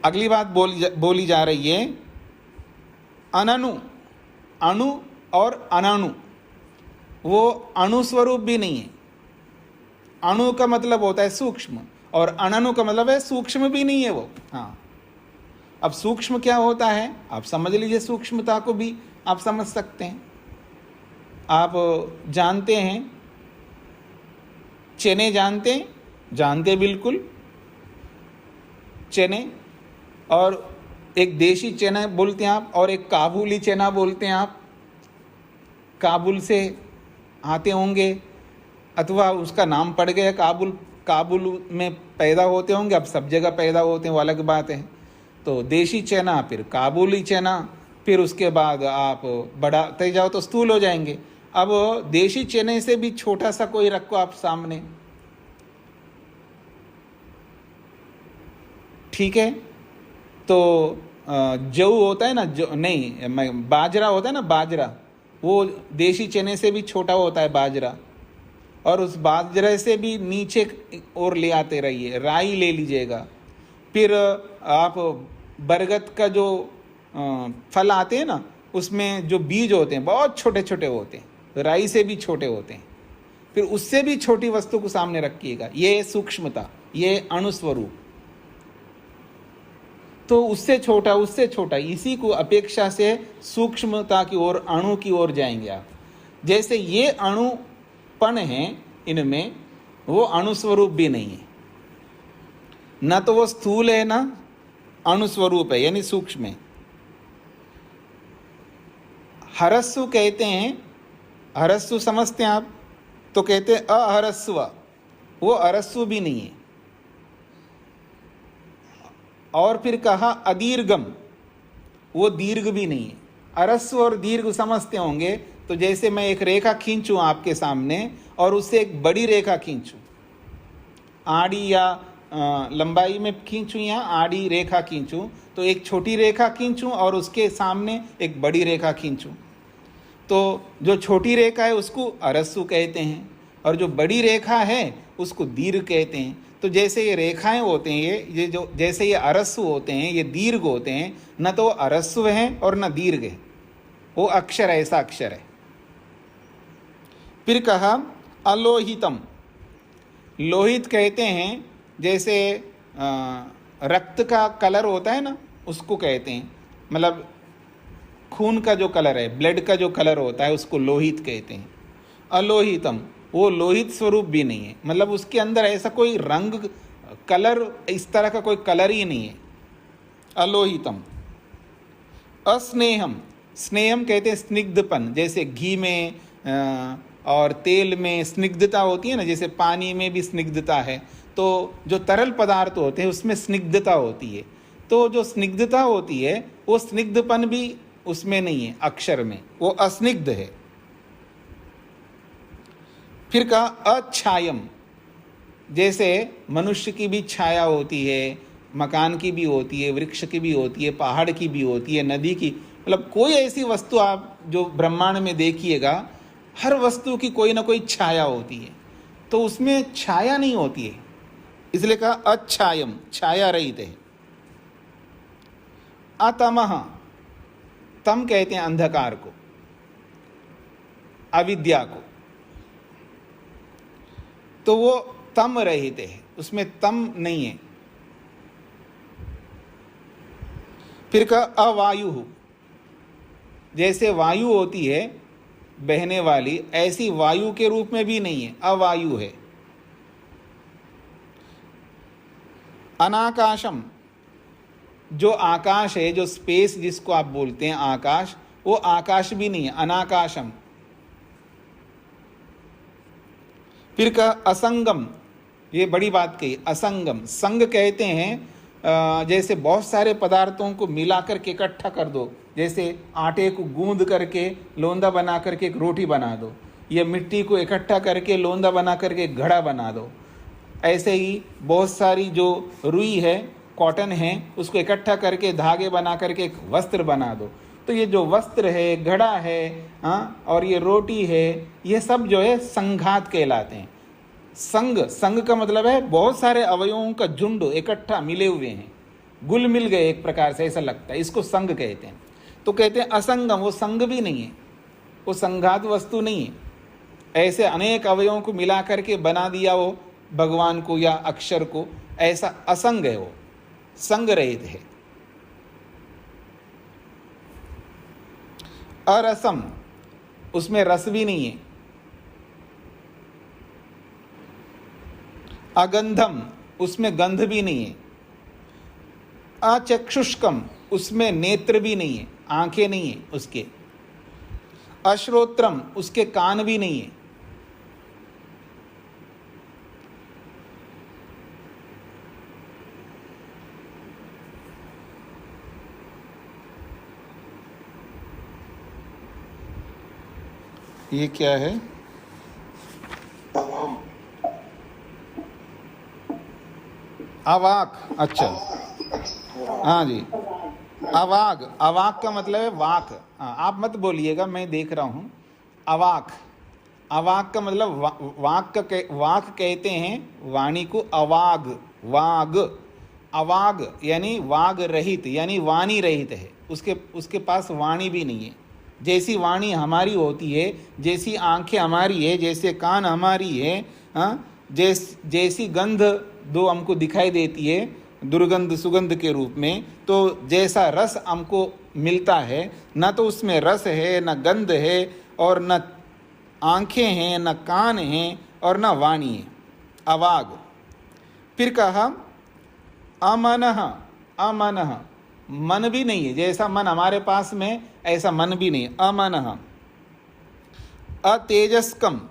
अगली बात बोली जा रही है अननु, अणु और अननु, वो अणु स्वरूप भी नहीं है। अणु का मतलब होता है सूक्ष्म, और अननु का मतलब है सूक्ष्म भी नहीं है वो। हाँ, अब सूक्ष्म क्या होता है आप समझ लीजिए, सूक्ष्मता को भी आप समझ सकते हैं। आप जानते हैं चने, जानते बिल्कुल चने, और एक देशी चना बोलते हैं आप, और एक काबुली चना बोलते हैं आप। काबुल से आते होंगे, अथवा उसका नाम पड़ गया काबुल में पैदा होते होंगे, अब सब जगह पैदा होते हैं, वो अलग बात है। तो देशी चना, फिर काबुली चना, फिर उसके बाद आप बढ़ाते जाओ तो स्थूल हो जाएंगे। अब देशी चने से भी छोटा सा कोई रखो आप सामने, ठीक है। तो जौ होता है ना, जो नहीं, बाजरा होता है ना, बाजरा, वो देशी चने से भी छोटा होता है बाजरा, और उस बाजरे से भी नीचे और ले आते रहिए। राई ले लीजिएगा, फिर आप बरगद का जो फल आते हैं ना, उसमें जो बीज होते हैं बहुत छोटे छोटे होते हैं, राई से भी छोटे होते हैं, फिर उससे भी छोटी वस्तु को सामने रखिएगा। ये सूक्ष्मता, ये अणुस्वरूप। तो उससे छोटा, इसी को अपेक्षा से सूक्ष्मता की ओर, अणु की ओर जाएंगे आप। जैसे ये अणुपण है इनमें, वो अणुस्वरूप भी नहीं है, न तो वो स्थूल है ना अणुस्वरूप है, यानी सूक्ष्म है। हरस्सु कहते हैं, हरस्सु समझते हैं आप, तो कहते हैं अहरस्व, वो अरस्सु भी नहीं है। और फिर कहा अदीर्घम, वो दीर्घ भी नहीं है। अरस्व और दीर्घ समझते होंगे, तो जैसे मैं एक रेखा खींचूं आपके सामने और उससे एक बड़ी रेखा खींचूं, आड़ी या लंबाई में खींचूं या आड़ी रेखा खींचूं, तो एक छोटी रेखा खींचूं और उसके सामने एक बड़ी रेखा खींचूं, तो जो छोटी रेखा है उसको अरस्सु कहते हैं, और जो बड़ी रेखा है उसको दीर्घ कहते हैं। तो जैसे ये रेखाएं होते हैं, ये जो जैसे ये अरस्सु होते हैं, ये दीर्घ होते हैं, न तो अरस्सु है और न दीर्घ है, वो अक्षर ऐसा अक्षर है। फिर कहा अलोहितम, लोहित कहते हैं जैसे रक्त का कलर होता है ना, उसको कहते हैं, मतलब खून का जो कलर है, ब्लड का जो कलर होता है, उसको लोहित कहते हैं। अलोहितम, वो लोहित स्वरूप भी नहीं है, मतलब उसके अंदर ऐसा कोई रंग, कलर, इस तरह का कोई कलर ही नहीं है। अलोहितम। अस्नेहम, स्नेहम कहते हैं स्निग्धपन, जैसे घी में और तेल में स्निग्धता होती है ना, जैसे पानी में भी स्निग्धता है, तो जो तरल पदार्थ होते हैं उसमें स्निग्धता होती है, तो जो स्निग्धता होती है वो स्निग्धपन भी उसमें नहीं है, अक्षर में, वो अस्निग्ध है। फिर कहा अच्छायम, जैसे मनुष्य की भी छाया होती है, मकान की भी होती है, वृक्ष की भी होती है, पहाड़ की भी होती है, नदी की, मतलब कोई ऐसी वस्तु आप जो ब्रह्मांड में देखिएगा, हर वस्तु की कोई ना कोई छाया होती है, तो उसमें छाया नहीं होती है, इसलिए कहा अच्छायम, छाया रहित है। अतमः, तम कहते हैं अंधकार को, अविद्या को, तो वो तम रहित है, उसमें तम नहीं है। फिर कहा अवायु, जैसे वायु होती है बहने वाली, ऐसी वायु के रूप में भी नहीं है, अवायु है। अनाकाशम, जो आकाश है, जो स्पेस जिसको आप बोलते हैं आकाश, वो आकाश भी नहीं है, अनाकाशम। फिर कहा असंगम, ये बड़ी बात कही, असंगम। संग कहते हैं जैसे बहुत सारे पदार्थों को मिलाकर के इकट्ठा कर दो, जैसे आटे को गूंद करके लोंदा बना करके एक रोटी बना दो, या मिट्टी को इकट्ठा करके लोंदा बना करके एक घड़ा बना दो। ऐसे ही बहुत सारी जो रुई है, कॉटन है, उसको इकट्ठा करके धागे बना करके एक वस्त्र बना दो। तो ये जो वस्त्र है, घड़ा है, और ये रोटी है, ये सब जो है संघात कहलाते हैं। संघ का मतलब है बहुत सारे अवयवों का झुंड इकट्ठा मिले हुए हैं, गुल मिल गए एक प्रकार से, ऐसा लगता है, इसको संघ कहते हैं। तो कहते हैं असंगम, वो संघ भी नहीं है, वो संघात वस्तु नहीं है। ऐसे अनेक अवयवों को मिला करके बना दिया वो भगवान को या अक्षर को, ऐसा असंग है, वो संग रहित है। अरसम, उसमें रस भी नहीं है। अगंधम, उसमें गंध भी नहीं है। अचक्षुष्कम, उसमें नेत्र भी नहीं है, आंखें नहीं है उसके। अश्रोत्रम, उसके कान भी नहीं है। ये क्या है? अवाक, अच्छा, हाँ जी, अवाग। अवाक का मतलब है वाक। हाँ, आप मत बोलिएगा, मैं देख रहा हूँ। अवाक, अवाक का मतलब वाक वाक कहते हैं वाणी को। अवाग, वाग, अवाग यानी वाग रहित, यानी वाणी रहित है, उसके पास वाणी भी नहीं है। जैसी वाणी हमारी होती है, जैसी आंखें हमारी है, जैसे कान हमारी है, जैसी गंध दो हमको दिखाई देती है दुर्गंध सुगंध के रूप में, तो जैसा रस हमको मिलता है, न तो उसमें रस है, न गंध है, और न आंखें हैं, न कान हैं, और न वाणी है। अवाग। फिर कहा अमनः, अमनः, मन भी नहीं है। जैसा मन हमारे पास में, ऐसा मन भी नहीं है। अमनः। अतेजस्कम,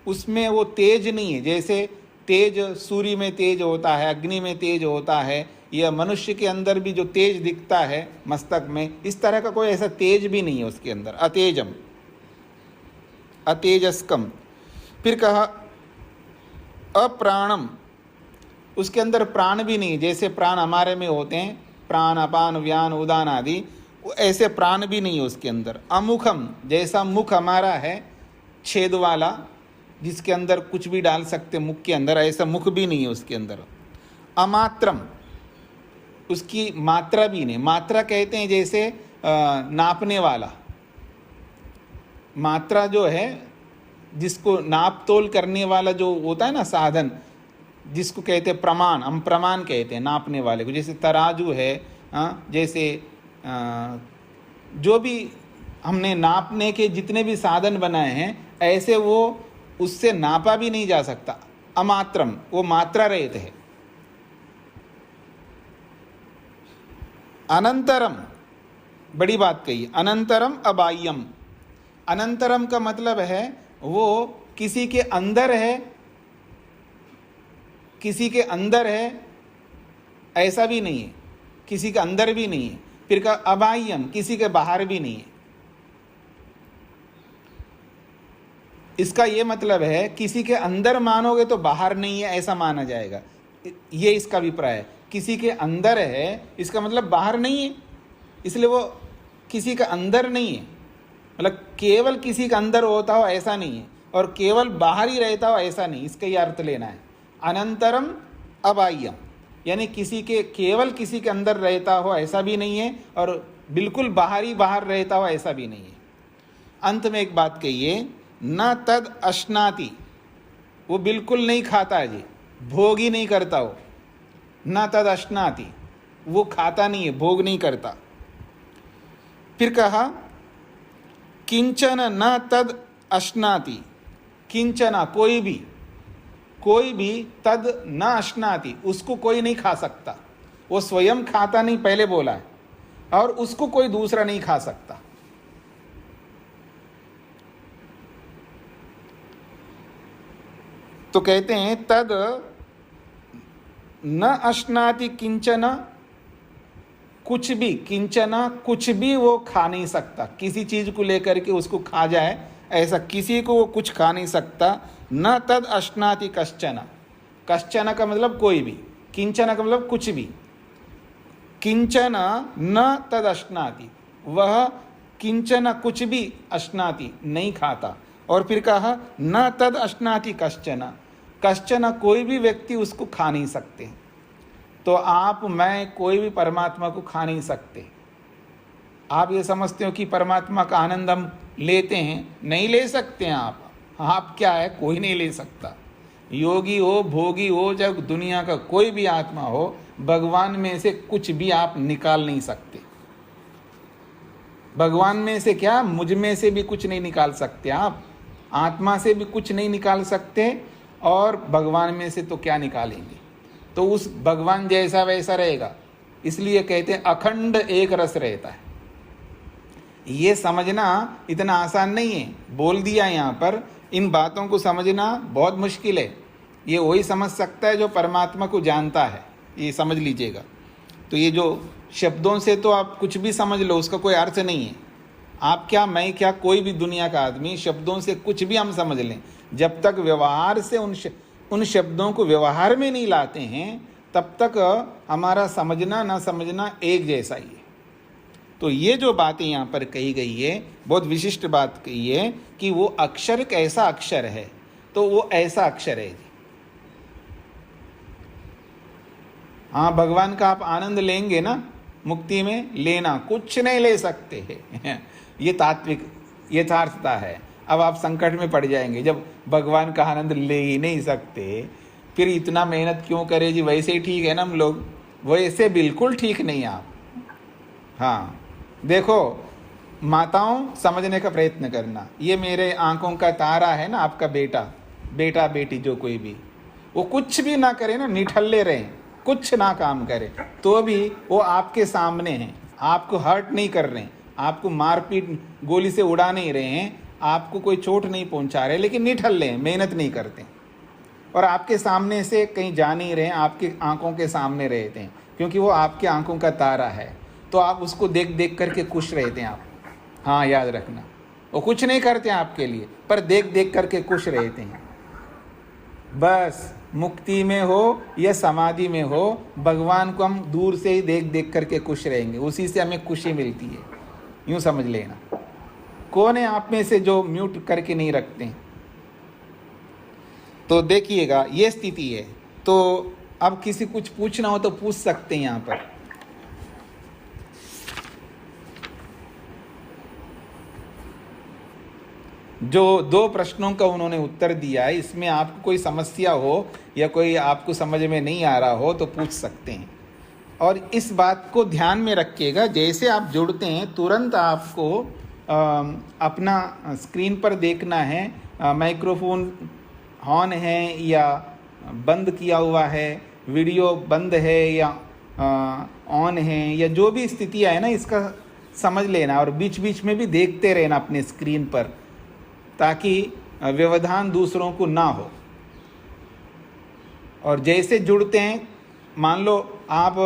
उसमें वो तेज नहीं है। जैसे तेज सूर्य में तेज होता है, अग्नि में तेज होता है, या मनुष्य के अंदर भी जो तेज दिखता है मस्तक में, इस तरह का कोई ऐसा तेज भी नहीं है उसके अंदर। अतेजम, अतेजस्कम। फिर कहा अप्राणम, उसके अंदर प्राण भी नहीं। जैसे प्राण हमारे में होते हैं, प्राण, अपान, व्यान, उदान आदि, ऐसे प्राण भी नहीं है उसके अंदर। अमुखम, जैसा मुख हमारा है छेद वाला, जिसके अंदर कुछ भी डाल सकते मुख के अंदर, ऐसा मुख भी नहीं है उसके अंदर। अमात्रम, उसकी मात्रा भी नहीं। मात्रा कहते हैं जैसे नापने वाला, मात्रा जो है, जिसको नाप तोल करने वाला जो होता है ना साधन, जिसको कहते हैं प्रमाण, हम प्रमाण कहते हैं नापने वाले को। जैसे तराजू है, जैसे जो भी हमने नापने के जितने भी साधन बनाए हैं, ऐसे वो उससे नापा भी नहीं जा सकता। अमात्रम, वो मात्रा रहित है। अनंतरम, बड़ी बात कही, अनंतरम अबाह्यम। अनंतरम का मतलब है वो किसी के अंदर है, किसी के अंदर है, ऐसा भी नहीं है, किसी के अंदर भी नहीं है। फिर का अबाह्यम, किसी के बाहर भी नहीं है। इसका ये मतलब है किसी के अंदर मानोगे तो बाहर नहीं है, ऐसा माना जाएगा। ये इसका अभिप्राय है। किसी के अंदर है, इसका मतलब बाहर नहीं है, इसलिए वो किसी का अंदर नहीं है। मतलब केवल किसी का अंदर होता हो ऐसा नहीं है, और केवल बाहर ही रहता हो ऐसा नहीं, इसका ही अर्थ लेना है। अनंतरम अबाह्यम, यानी किसी के केवल किसी के अंदर रहता हो ऐसा भी नहीं है, और बिल्कुल बाहर ही बाहर रहता हो ऐसा भी नहीं है। अंत में एक बात कहिए, न तद अश्नाति, वो बिल्कुल नहीं खाता है जी, भोग ही नहीं करता हो। न तद अश्नाति, वो खाता नहीं है, भोग नहीं करता। फिर कहा किंचन न तद अश्नाति, किंचना, कोई भी तद न अश्नाति, उसको कोई नहीं खा सकता। वो स्वयं खाता नहीं, पहले बोला है, और उसको कोई दूसरा नहीं खा सकता। तो कहते हैं तद न अश्नाति किंचन कुछ भी, किंचना कुछ भी वो खा नहीं सकता, किसी चीज को लेकर के उसको खा जाए ऐसा किसी को वो कुछ खा नहीं सकता। न तद अश्नाति कश्चन, कश्चन का मतलब कोई भी, किंचन का मतलब कुछ भी। किंचन न तद अश्नाति, वह किंचन कुछ भी अश्नाति नहीं खाता। और फिर कहा न तद अश्नाति कश्चन, कश्चन कोई भी व्यक्ति उसको खा नहीं सकते। तो आप मैं कोई भी परमात्मा को खा नहीं सकते। आप ये समझते हो कि परमात्मा का आनंद हम लेते हैं, नहीं ले सकते हैं आप क्या है, कोई नहीं ले सकता। योगी हो, भोगी हो, जब दुनिया का कोई भी आत्मा हो, भगवान में से कुछ भी आप निकाल नहीं सकते। भगवान में से क्या, मुझ में से भी कुछ नहीं निकाल सकते आप, आत्मा से भी कुछ नहीं निकाल सकते, और भगवान में से तो क्या निकालेंगे। तो उस भगवान जैसा वैसा रहेगा, इसलिए कहते हैं अखंड एक रस रहता है। ये समझना इतना आसान नहीं है, बोल दिया यहाँ पर, इन बातों को समझना बहुत मुश्किल है। ये वही समझ सकता है जो परमात्मा को जानता है, ये समझ लीजिएगा। तो ये जो शब्दों से तो आप कुछ भी समझ लो, उसका कोई अर्थ नहीं है। आप क्या, मैं क्या, कोई भी दुनिया का आदमी, शब्दों से कुछ भी हम समझ लें, जब तक व्यवहार से उन शब्दों को व्यवहार में नहीं लाते हैं, तब तक हमारा समझना ना समझना एक जैसा ही है। तो ये जो बातें यहाँ पर कही गई है, बहुत विशिष्ट बात कही है कि वो अक्षर कैसा अक्षर है, तो वो ऐसा अक्षर है जी। हाँ, भगवान का आप आनंद लेंगे ना मुक्ति में, लेना, कुछ नहीं ले सकते हैं। ये तात्विक यथार्थता है। अब आप संकट में पड़ जाएंगे जब भगवान का आनंद ले ही नहीं सकते, फिर इतना मेहनत क्यों करें जी, वैसे ही ठीक है ना हम लोग, वैसे बिल्कुल ठीक नहीं आप। हाँ देखो, माताओं समझने का प्रयत्न करना, ये मेरे आंखों का तारा है ना, आपका बेटा बेटी जो कोई भी, वो कुछ भी ना करे ना, निठल्ले रहें, कुछ ना काम करे, तो भी वो आपके सामने हैं, आपको हर्ट नहीं कर रहे हैं, आपको मारपीट गोली से उड़ा नहीं रहे हैं, आपको कोई चोट नहीं पहुंचा रहे, लेकिन निठल्ले हैं, मेहनत नहीं करते, और आपके सामने से कहीं जा नहीं रहे हैं, आपकी आंखों के सामने रहते हैं, क्योंकि वो आपके आंखों का तारा है। तो आप उसको देख देख करके खुश रहते हैं आप। हाँ याद रखना, वो कुछ नहीं करते हैं आपके लिए, पर देख देख करके खुश रहते हैं। बस मुक्ति में हो या समाधि में हो, भगवान को हम दूर से ही देख देख करके खुश रहेंगे, उसी से हमें खुशी मिलती है, यूँ समझ लेना। कौन है आप में से जो म्यूट करके नहीं रखते हैं? तो देखिएगा ये स्थिति है। तो अब किसी कुछ पूछना हो तो पूछ सकते हैं यहाँ पर। जो 2 प्रश्नों का उन्होंने उत्तर दिया है, इसमें आपको कोई समस्या हो या कोई आपको समझ में नहीं आ रहा हो तो पूछ सकते हैं। और इस बात को ध्यान में रखिएगा, जैसे आप जुड़ते हैं तुरंत आपको अपना स्क्रीन पर देखना है, माइक्रोफोन ऑन है या बंद किया हुआ है, वीडियो बंद है या ऑन है, या जो भी स्थितियाँ है ना, इसका समझ लेना, और बीच बीच में भी देखते रहना अपने स्क्रीन पर, ताकि व्यवधान दूसरों को ना हो। और जैसे जुड़ते हैं, मान लो आप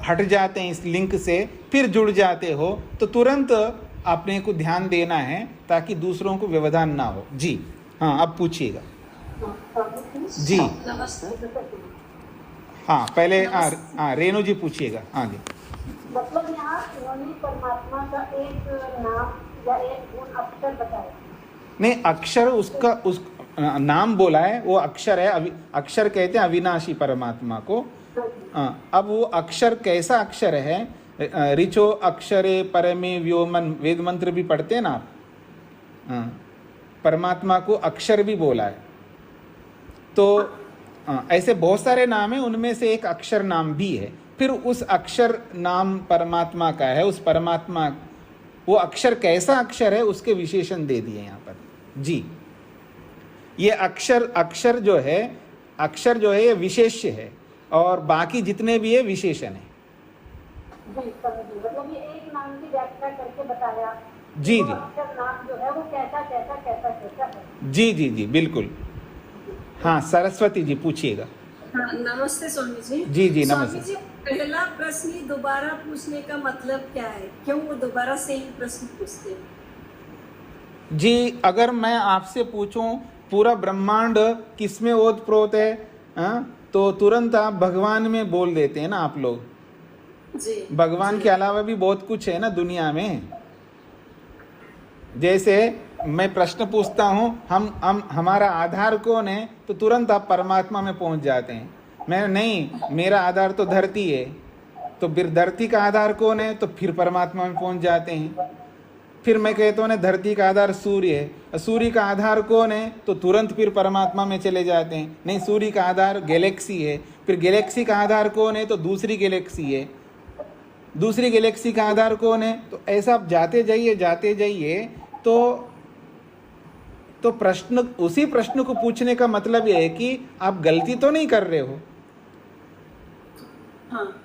हट जाते हैं इस लिंक से, फिर जुड़ जाते हो, तो तुरंत अपने को ध्यान देना है ताकि दूसरों को व्यवधान ना हो। जी हाँ, अब पूछिएगा जी। हाँ पहले हाँ रेणु जी पूछिएगा। हाँ जी। मतलब यहाँ उन्होंने परमात्मा का एक नाम या एक गुण अक्षर बताया। नहीं, अक्षर उसका उस नाम बोला है, वो अक्षर है। अक्षर कहते हैं अविनाशी परमात्मा को। अब वो अक्षर कैसा अक्षर है? ऋचो अक्षरे परमे व्योमन, वेद मंत्र भी पढ़ते हैं ना आप। परमात्मा को अक्षर भी बोला है। तो ऐसे बहुत सारे नाम हैं, उनमें से एक अक्षर नाम भी है। फिर उस अक्षर नाम परमात्मा का है। उस परमात्मा, वो अक्षर कैसा अक्षर है उसके विशेषण दे दिए यहाँ पर जी। ये अक्षर जो है ये विशेष्य है, और बाकी जितने भी है विशेषण है। मतलब ये एक नाम की व्याख्या करके बताया जी जी। अक्षर नाम जो है वो कैसा कैसा कैसा कैसा है। जी जी जी बिल्कुल। हाँ सरस्वती जी पूछिएगा। हाँ, नमस्ते स्वामी जी। जी जी स्वामी नमस्ते। जी, पहला प्रश्न ही दोबारा पूछने का मतलब क्या है? क्यों वो दोबारा से ही प्रश्न पूछते हैं? जी, अगर मैं आपसे पूछूं पूरा ब्रह्मांड किसमें ओतप्रोत है, तो तुरंत आप भगवान में बोल देते हैं ना आप लोग। जी भगवान जी के अलावा भी बहुत कुछ है ना दुनिया में। जैसे मैं प्रश्न पूछता हूँ हम हमारा आधार कौन है, तो तुरंत आप परमात्मा में पहुंच जाते हैं। मैं नहीं, मेरा आधार तो धरती है, तो फिर धरती का आधार कौन है, तो फिर परमात्मा में पहुंच जाते हैं। फिर मैं कहता हूँ ना धरती का आधार सूर्य है, सूर्य का आधार कौन है, तो तुरंत फिर परमात्मा में चले जाते हैं। नहीं, सूर्य का आधार गैलेक्सी है, फिर गैलेक्सी का आधार कौन है, तो दूसरी गैलेक्सी है, दूसरी गैलेक्सी का आधार कौन है। तो ऐसा आप जाते जाइए तो प्रश्न, उसी प्रश्न को पूछने का मतलब यह है कि आप गलती तो नहीं कर रहे हो। हाँ,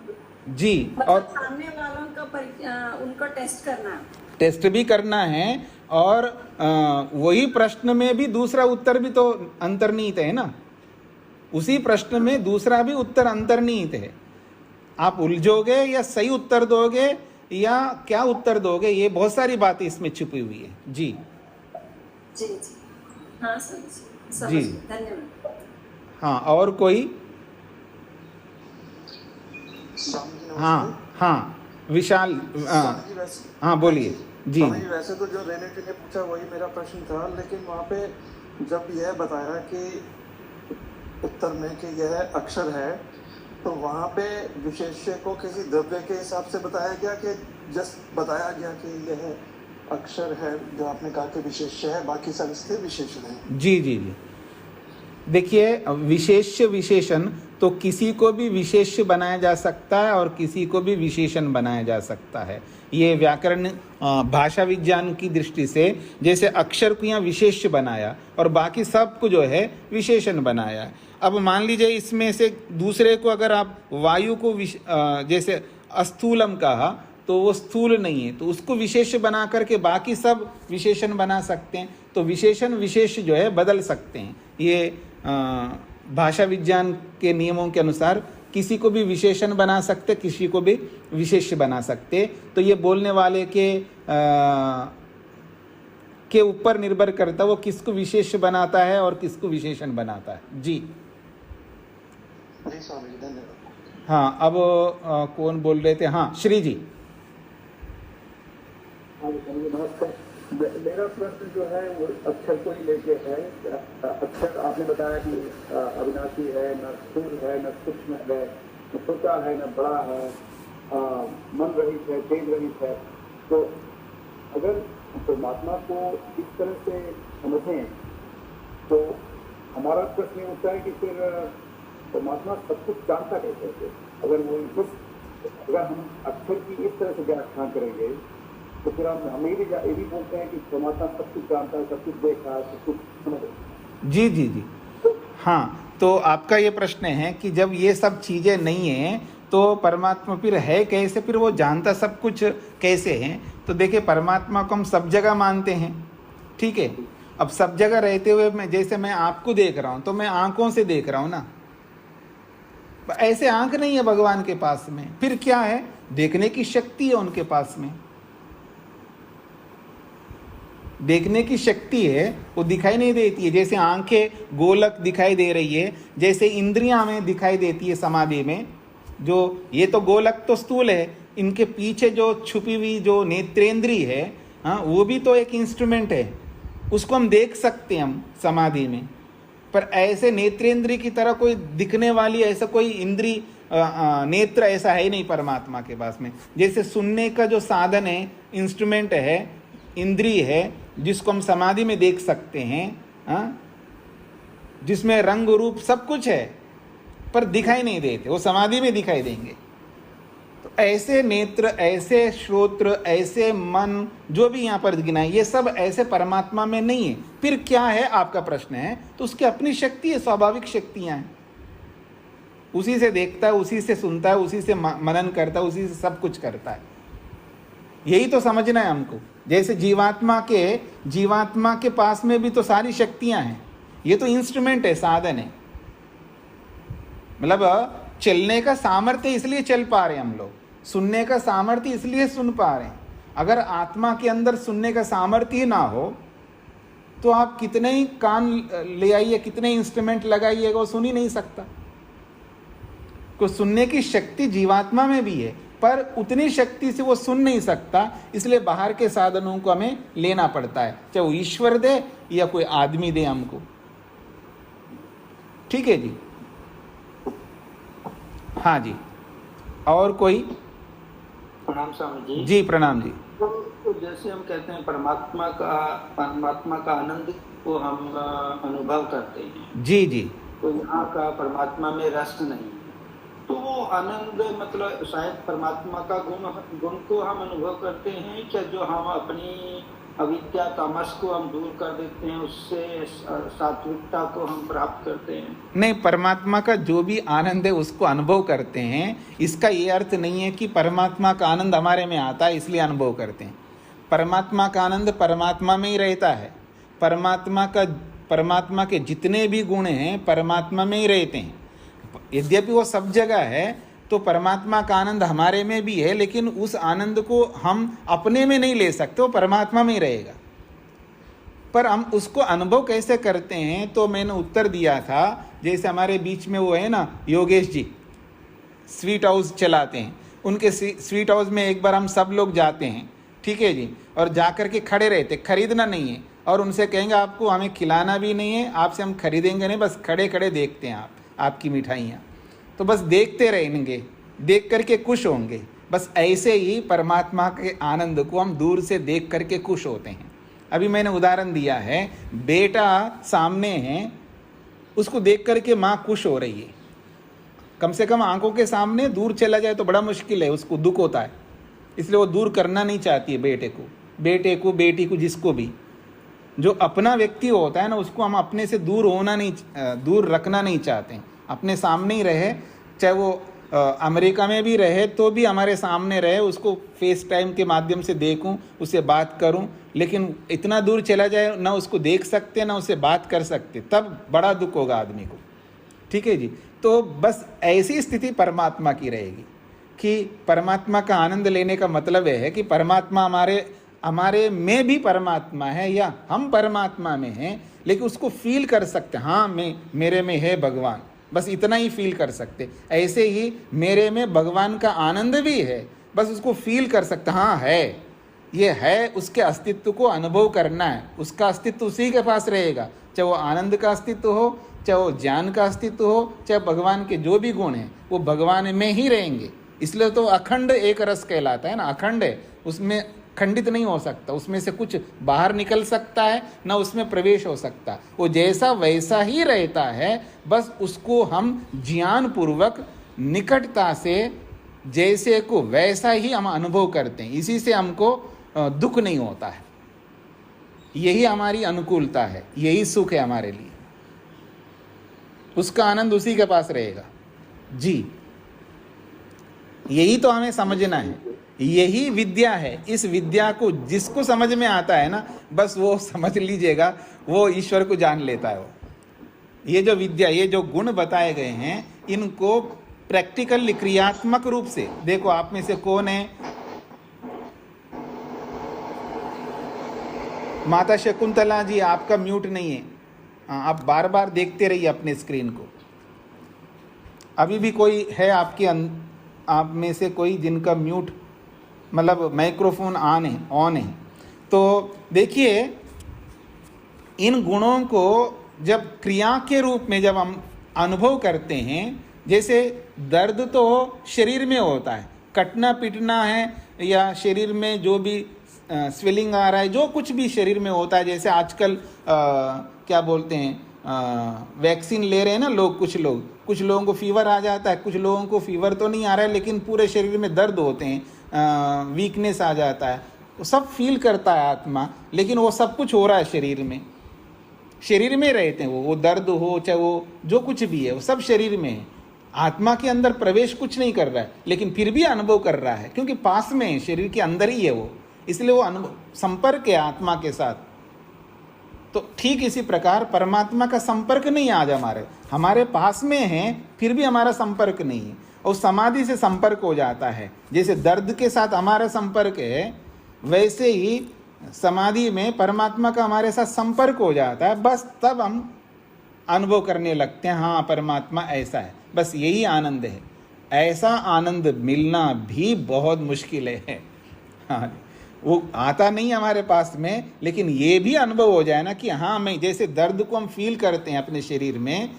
जी, मतलब और सामने वालों का उनका टेस्ट करना है। टेस्ट भी करना है, और वही प्रश्न में भी दूसरा उत्तर भी तो अंतर्निहित है ना, उसी प्रश्न में दूसरा भी उत्तर अंतर्निहित है। आप उलझोगे या सही उत्तर दोगे या क्या उत्तर दोगे, ये बहुत सारी बातें इसमें छुपी हुई है। जी जी जी, हाँ समझ जी, धन्यवाद। हाँ, और कोई? हाँ हाँ, विशाल, हाँ बोलिए। जी वैसे तो जो रेने ने पूछा वही मेरा प्रश्न था, लेकिन वहाँ पे जब यह बताया कि उत्तर में कि यह अक्षर है, तो वहाँ पे विशेष्य को किसी द्रव्य के हिसाब से बताया गया कि जस्ट बताया गया कि यह अक्षर है, जो आपने कहा कि विशेष्य है, बाकी सब इसके विशेषण है। जी जी जी, देखिए विशेष्य विशेषण तो किसी को भी विशेष्य बनाया जा सकता है और किसी को भी विशेषण बनाया जा सकता है। ये व्याकरण भाषा विज्ञान की दृष्टि से, जैसे अक्षर को यहाँ विशेष्य बनाया और बाकी सब को जो है विशेषण बनाया। अब मान लीजिए इसमें से दूसरे को अगर आप वायु को जैसे अस्थूलम कहा, तो वो स्थूल नहीं है, तो उसको विशेष्य बना करके बाकी सब विशेषण बना सकते हैं। तो विशेषण विशेष जो है बदल सकते हैं। ये भाषा विज्ञान के नियमों के अनुसार किसी को भी विशेषण बना सकते, किसी को भी विशेष्य बना सकते। तो ये बोलने वाले के ऊपर निर्भर करता है वो किसको विशेष्य बनाता है और किसको विशेषण बनाता है। जी स्वामी जी, धन्यवाद। हाँ, अब कौन बोल रहे थे? हाँ, श्री जी। मेरा प्रश्न जो है वो अक्षर को ही लेके है। अक्षर आपने बताया कि अविनाशी है, न स्थूल है, न सूक्ष्म है, न छोटा है, न बड़ा है, मन रहित है, तेज रहित है। तो अगर परमात्मा को इस तरह से समझें तो हमारा प्रश्न ये उठता है कि फिर परमात्मा सब कुछ जानता कैसे है? अगर हम अक्षर की इस तरह से व्याख्या करेंगे तो फिर हम ये भी बोलते हैं कि परमात्मा सब कुछ जानता है, सब कुछ देख रहा है, सब कुछ समझ रहा है। जी जी जी, हाँ, तो आपका ये प्रश्न है कि जब ये सब चीज़ें नहीं हैं तो परमात्मा फिर है कैसे, फिर वो जानता सब कुछ कैसे है? तो देखिए, परमात्मा को हम सब जगह मानते हैं, ठीक है। अब सब जगह रहते हुए जैसे मैं आपको देख रहा हूँ तो मैं आंखों से देख रहा हूँ ना, ऐसे आंख नहीं है भगवान के पास में, फिर क्या है? देखने की शक्ति है उनके पास में, देखने की शक्ति है, वो दिखाई नहीं देती है। जैसे आंखें गोलक दिखाई दे रही है, जैसे इंद्रियां हमें दिखाई देती है समाधि में, जो ये तो गोलक तो स्थूल है, इनके पीछे जो छुपी हुई जो नेत्रेंद्री है, हाँ, वो भी तो एक इंस्ट्रूमेंट है, उसको हम देख सकते हैं हम समाधि में। पर ऐसे नेत्रेंद्री की तरह कोई दिखने वाली ऐसा कोई इंद्री नेत्र ऐसा है ही नहीं परमात्मा के पास में। जैसे सुनने का जो साधन है, इंस्ट्रूमेंट है, इंद्रिय है, जिसको हम समाधि में देख सकते हैं, जिसमें रंग रूप सब कुछ है, पर दिखाई नहीं देते, वो समाधि में दिखाई देंगे। तो ऐसे नेत्र, ऐसे श्रोत्र, ऐसे मन, जो भी यहाँ पर गिना है, ये सब ऐसे परमात्मा में नहीं है। फिर क्या है आपका प्रश्न है? तो उसकी अपनी शक्ति है, स्वाभाविक शक्तियाँ हैं, उसी से देखता है, उसी से सुनता है, उसी से मनन करता है, उसी से सब कुछ करता है। यही तो समझना है हमको। जैसे जीवात्मा के पास में भी तो सारी शक्तियां हैं, ये तो इंस्ट्रूमेंट है, साधन है। मतलब चलने का सामर्थ्य इसलिए चल पा रहे हैं हम लोग, सुनने का सामर्थ्य इसलिए सुन पा रहे हैं। अगर आत्मा के अंदर सुनने का सामर्थ्य ही ना हो तो आप कितने ही कान ले आइए, कितने इंस्ट्रूमेंट लगाइएगा, वो सुन ही नहीं सकता। को सुनने की शक्ति जीवात्मा में भी है, पर उतनी शक्ति से वो सुन नहीं सकता, इसलिए बाहर के साधनों को हमें लेना पड़ता है, चाहे वो ईश्वर दे या कोई आदमी दे हमको। ठीक है जी, हाँ जी, और कोई? प्रणाम स्वामी जी। जी प्रणाम जी। तो जैसे हम कहते हैं परमात्मा का आनंद को हम अनुभव करते हैं। जी जी। तो यहाँ का परमात्मा में रस नहीं, तो वो आनंद मतलब शायद परमात्मा का गुण को हम अनुभव करते हैं क्या, जो हम अपनी अविद्या तामस को हम दूर कर देते हैं, उससे सात्विकता को हम प्राप्त करते हैं। नहीं, परमात्मा का जो भी आनंद है उसको अनुभव करते हैं। इसका ये अर्थ नहीं है कि परमात्मा का आनंद हमारे में आता है इसलिए अनुभव करते हैं। परमात्मा का आनंद परमात्मा में ही रहता है। परमात्मा के जितने भी गुण हैं परमात्मा में ही रहते हैं। यद्यपि वो सब जगह है तो परमात्मा का आनंद हमारे में भी है, लेकिन उस आनंद को हम अपने में नहीं ले सकते, वो परमात्मा में ही रहेगा। पर हम उसको अनुभव कैसे करते हैं, तो मैंने उत्तर दिया था, जैसे हमारे बीच में वो है ना योगेश जी, स्वीट हाउस चलाते हैं, उनके स्वीट हाउस में एक बार हम सब लोग जाते हैं, ठीक है जी, और जाकर के खड़े रहते, खरीदना नहीं है, और उनसे कहेंगे आपको हमें खिलाना भी नहीं है, आपसे हम खरीदेंगे नहीं, बस खड़े खड़े देखते हैं आपकी मिठाइयाँ, तो बस देखते रहेंगे, देख करके खुश होंगे। बस ऐसे ही परमात्मा के आनंद को हम दूर से देख करके खुश होते हैं। अभी मैंने उदाहरण दिया है, बेटा सामने है, उसको देख करके माँ खुश हो रही है। कम से कम आंखों के सामने दूर चला जाए तो बड़ा मुश्किल है, उसको दुख होता है, इसलिए वो दूर करना नहीं चाहती है बेटे को बेटी को, जिसको भी। जो अपना व्यक्ति होता है ना, उसको हम अपने से दूर रखना नहीं चाहते हैं, अपने सामने ही रहे, चाहे वो अमेरिका में भी रहे तो भी हमारे सामने रहे, उसको फेस टाइम के माध्यम से देखूं, उससे बात करूं, लेकिन इतना दूर चला जाए ना उसको देख सकते ना उससे बात कर सकते, तब बड़ा दुख होगा आदमी को। ठीक है जी, तो बस ऐसी स्थिति परमात्मा की रहेगी कि परमात्मा का आनंद लेने का मतलब है कि परमात्मा हमारे में भी परमात्मा है या हम परमात्मा में हैं, लेकिन उसको फील कर सकते, हाँ मेरे में है भगवान, बस इतना ही फील कर सकते। ऐसे ही मेरे में भगवान का आनंद भी है, बस उसको फील कर सकते, हाँ है, ये है, उसके अस्तित्व को अनुभव करना है, उसका अस्तित्व उसी के पास रहेगा, चाहे वो आनंद का अस्तित्व हो, चाहे वो ज्ञान का अस्तित्व हो, चाहे भगवान के जो भी गुण हैं वो भगवान में ही रहेंगे। इसलिए तो अखंड एक रस कहलाता है ना, अखंड है, उसमें खंडित नहीं हो सकता, उसमें से कुछ बाहर निकल सकता है ना उसमें प्रवेश हो सकता, वो जैसा वैसा ही रहता है, बस उसको हम ज्ञान पूर्वक निकटता से जैसे को वैसा ही हम अनुभव करते हैं, इसी से हमको दुख नहीं होता है। यही हमारी अनुकूलता है, यही सुख है हमारे लिए, उसका आनंद उसी के पास रहेगा जी। यही तो हमें समझना है, यही विद्या है। इस विद्या को जिसको समझ में आता है ना, बस वो समझ लीजिएगा, वो ईश्वर को जान लेता है। वो ये जो विद्या, ये जो गुण बताए गए हैं, इनको प्रैक्टिकल क्रियात्मक रूप से देखो। आप में से कौन है? माता शकुंतला जी, आपका म्यूट नहीं है, आप बार बार देखते रहिए अपने स्क्रीन को। अभी भी कोई है आप में से कोई जिनका म्यूट मतलब माइक्रोफोन ऑन है? तो देखिए, इन गुणों को जब क्रिया के रूप में जब हम अनुभव करते हैं, जैसे दर्द तो शरीर में होता है, कटना पिटना है या शरीर में जो भी स्वेलिंग आ रहा है, जो कुछ भी शरीर में होता है, जैसे आजकल क्या बोलते हैं, वैक्सीन ले रहे हैं ना लोग, कुछ लोगों को फीवर आ जाता है, कुछ लोगों को फीवर तो नहीं आ रहा है लेकिन पूरे शरीर में दर्द होते हैं, वीकनेस आ जाता है, वो सब फील करता है आत्मा, लेकिन वो सब कुछ हो रहा है शरीर में रहते हैं, वो दर्द हो चाहे वो जो कुछ भी है, वो सब शरीर में है। आत्मा के अंदर प्रवेश कुछ नहीं कर रहा है, लेकिन फिर भी अनुभव कर रहा है, क्योंकि पास में है, शरीर के अंदर ही है वो, इसलिए वो अनुभव संपर्क है आत्मा के साथ। तो ठीक इसी प्रकार परमात्मा का संपर्क नहीं आज हमारे पास में है, फिर भी हमारा संपर्क नहीं है। और समाधि से संपर्क हो जाता है। जैसे दर्द के साथ हमारा संपर्क है, वैसे ही समाधि में परमात्मा का हमारे साथ संपर्क हो जाता है। बस तब हम अनुभव करने लगते हैं, हाँ परमात्मा ऐसा है। बस यही आनंद है। ऐसा आनंद मिलना भी बहुत मुश्किल है। हाँ, वो आता नहीं हमारे पास में, लेकिन ये भी अनुभव हो जाए ना कि हाँ, मैं जैसे दर्द को हम फील करते हैं अपने शरीर में,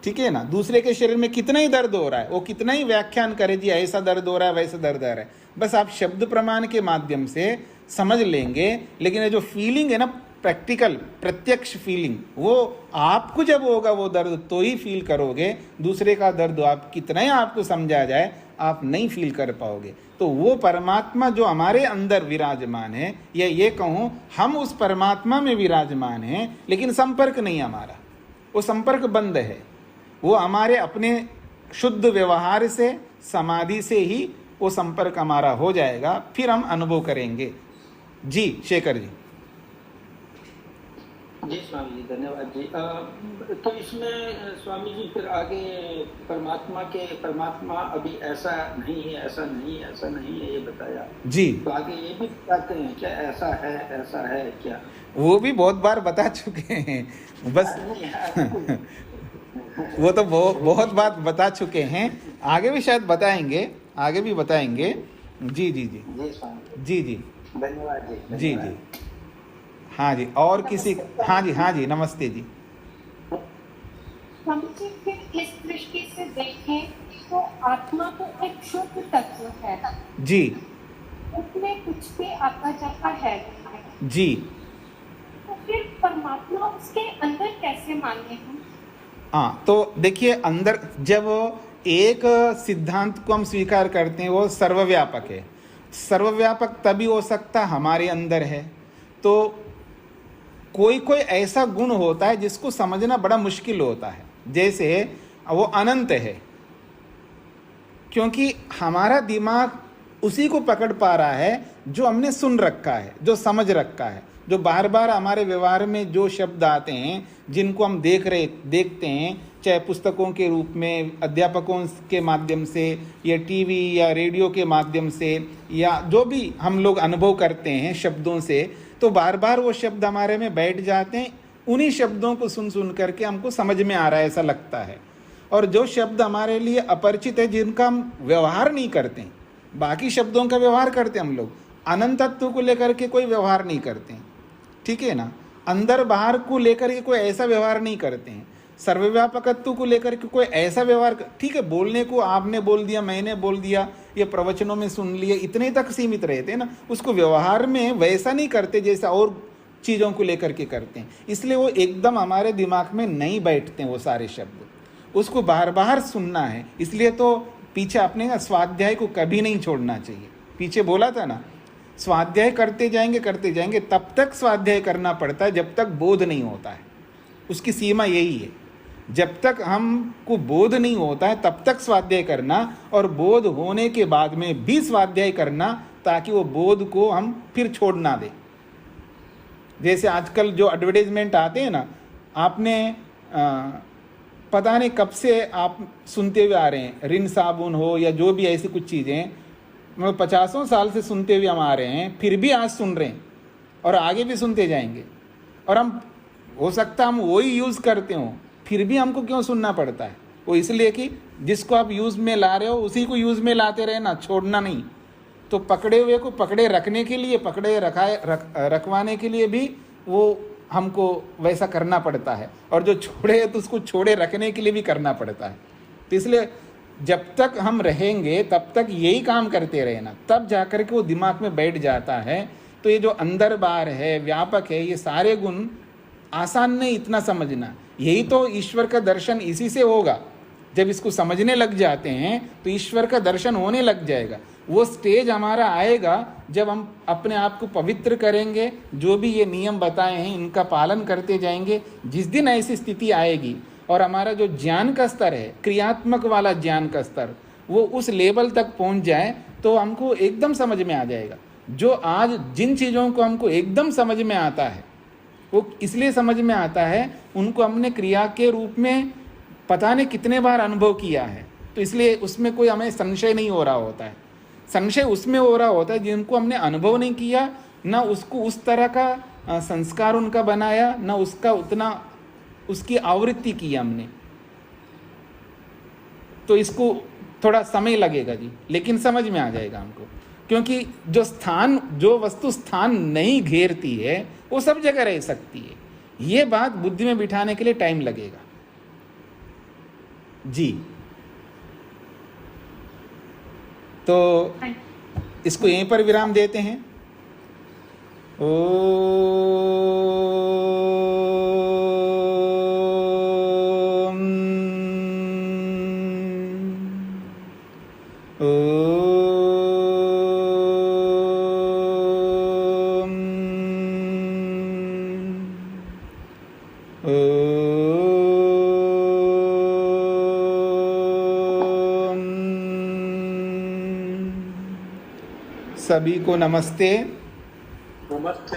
ठीक है ना, दूसरे के शरीर में कितना ही दर्द हो रहा है, वो कितना ही व्याख्यान करे जी ऐसा दर्द हो रहा है, वैसा दर्द आ रहा है, बस आप शब्द प्रमाण के माध्यम से समझ लेंगे। लेकिन ये जो फीलिंग है ना, प्रैक्टिकल प्रत्यक्ष फीलिंग, वो आपको जब होगा वो दर्द तो ही फील करोगे। दूसरे का दर्द आप कितना ही आपको समझा जाए, आप नहीं फील कर पाओगे। तो वो परमात्मा जो हमारे अंदर विराजमान है, या ये कहूँ हम उस परमात्मा में विराजमान हैं, लेकिन संपर्क नहीं हमारा, वो संपर्क बंद है। वो हमारे अपने शुद्ध व्यवहार से, समाधि से ही वो संपर्क हमारा हो जाएगा, फिर हम अनुभव करेंगे। जी शेखर जी। जी स्वामी जी, धन्यवाद जी। तो इसमें स्वामी जी फिर आगे परमात्मा अभी ऐसा नहीं है, ऐसा नहीं है, ऐसा नहीं है, ये बताया जी। तो आगे ये भी बताते हैं क्या ऐसा है क्या? वो भी बहुत बार बता चुके हैं, बस वो तो बहुत बात बता चुके हैं, आगे भी शायद बताएंगे, आगे भी बताएंगे। जी जी जी जी स्वामी जी जी, धन्यवाद जी। जी जी। हाँ जी, और किसी? हाँ जी, नमस्ते जी। स्वामी जी, फिर इस दृष्टि से देखें तो आत्मा तो एक शुद्ध तत्व है जी, उसमें कुछ भी आता जाता है जी। तो फिर परमात्मा उसके अंदर कैसे माने हम? हाँ, तो देखिए, अंदर जब एक सिद्धांत को हम स्वीकार करते हैं, वो सर्वव्यापक है। सर्वव्यापक तभी हो सकता हमारे अंदर है। तो कोई ऐसा गुण होता है जिसको समझना बड़ा मुश्किल होता है, जैसे वो अनंत है, क्योंकि हमारा दिमाग उसी को पकड़ पा रहा है जो हमने सुन रखा है, जो समझ रखा है, जो बार बार हमारे व्यवहार में जो शब्द आते हैं, जिनको हम देखते हैं, चाहे पुस्तकों के रूप में, अध्यापकों के माध्यम से, या टीवी या रेडियो के माध्यम से, या जो भी हम लोग अनुभव करते हैं शब्दों से, तो बार बार वो शब्द हमारे में बैठ जाते हैं। उन्हीं शब्दों को सुन करके हमको समझ में आ रहा है, ऐसा लगता है। और जो शब्द हमारे लिए अपरिचित है, जिनका हम व्यवहार नहीं करते हैं, बाकी शब्दों का व्यवहार करते हैं हम लोग, अनंत तत्व को लेकर के कोई व्यवहार नहीं करते हैं, ठीक है ना, अंदर बाहर को लेकर के कोई ऐसा व्यवहार नहीं करते हैं, सर्वव्यापकत्व को लेकर के कोई ऐसा व्यवहार, ठीक है, बोलने को आपने बोल दिया, मैंने बोल दिया, ये प्रवचनों में सुन लिए, इतने तक सीमित रहते हैं ना, उसको व्यवहार में वैसा नहीं करते जैसा और चीज़ों को लेकर के करते हैं। इसलिए वो एकदम हमारे दिमाग में नहीं बैठते हैं वो सारे शब्द, उसको बार बार सुनना है। इसलिए तो पीछे अपने स्वाध्याय को कभी नहीं छोड़ना चाहिए। पीछे बोला था ना, स्वाध्याय करते जाएंगे, तब तक स्वाध्याय करना पड़ता है जब तक बोध नहीं होता है। उसकी सीमा यही है, जब तक हमको बोध नहीं होता है तब तक स्वाध्याय करना, और बोध होने के बाद में भी स्वाध्याय करना, ताकि वो बोध को हम फिर छोड़ ना दें। जैसे आजकल जो एडवर्टाइजमेंट आते हैं ना, आपने पता नहीं कब से आप सुनते हुए आ रहे हैं, रिन साबुन हो या जो भी ऐसी कुछ चीज़ें, मतलब 50 साल से सुनते हुए हम आ रहे हैं, फिर भी आज सुन रहे हैं और आगे भी सुनते जाएंगे। और हम, हो सकता हम वही यूज़ करते हो, फिर भी हमको क्यों सुनना पड़ता है? वो इसलिए कि जिसको आप यूज़ में ला रहे हो उसी को यूज़ में लाते रहना, छोड़ना नहीं। तो पकड़े हुए को पकड़े रखने के लिए, रखवाने के लिए भी वो हमको वैसा करना पड़ता है, और जो छोड़े तो उसको छोड़े रखने के लिए भी करना पड़ता है। तो इसलिए जब तक हम रहेंगे तब तक यही काम करते रहना, तब जाकर के वो दिमाग में बैठ जाता है। तो ये जो अंदर बाहर है, व्यापक है, ये सारे गुण आसान नहीं इतना समझना। यही तो ईश्वर का दर्शन इसी से होगा। जब इसको समझने लग जाते हैं तो ईश्वर का दर्शन होने लग जाएगा। वो स्टेज हमारा आएगा जब हम अपने आप को पवित्र करेंगे, जो भी ये नियम बताए हैं इनका पालन करते जाएंगे। जिस दिन ऐसी स्थिति आएगी और हमारा जो ज्ञान का स्तर है, क्रियात्मक वाला ज्ञान का स्तर, वो उस लेवल तक पहुंच जाए, तो हमको एकदम समझ में आ जाएगा। जो आज जिन चीज़ों को हमको एकदम समझ में आता है, वो इसलिए समझ में आता है, उनको हमने क्रिया के रूप में पता नहीं कितने बार अनुभव किया है, तो इसलिए उसमें कोई हमें संशय नहीं हो रहा होता है। संशय उसमें हो रहा होता है जिनको हमने अनुभव नहीं किया, ना उसको उस तरह का संस्कार उनका बनाया, ना उसका उतना उसकी आवृत्ति की हमने, तो इसको थोड़ा समय लगेगा जी, लेकिन समझ में आ जाएगा हमको। क्योंकि जो वस्तु स्थान नहीं घेरती है वो सब जगह रह सकती है, ये बात बुद्धि में बिठाने के लिए टाइम लगेगा जी। तो इसको यहीं पर विराम देते हैं। सभी को नमस्ते। नमस्ते।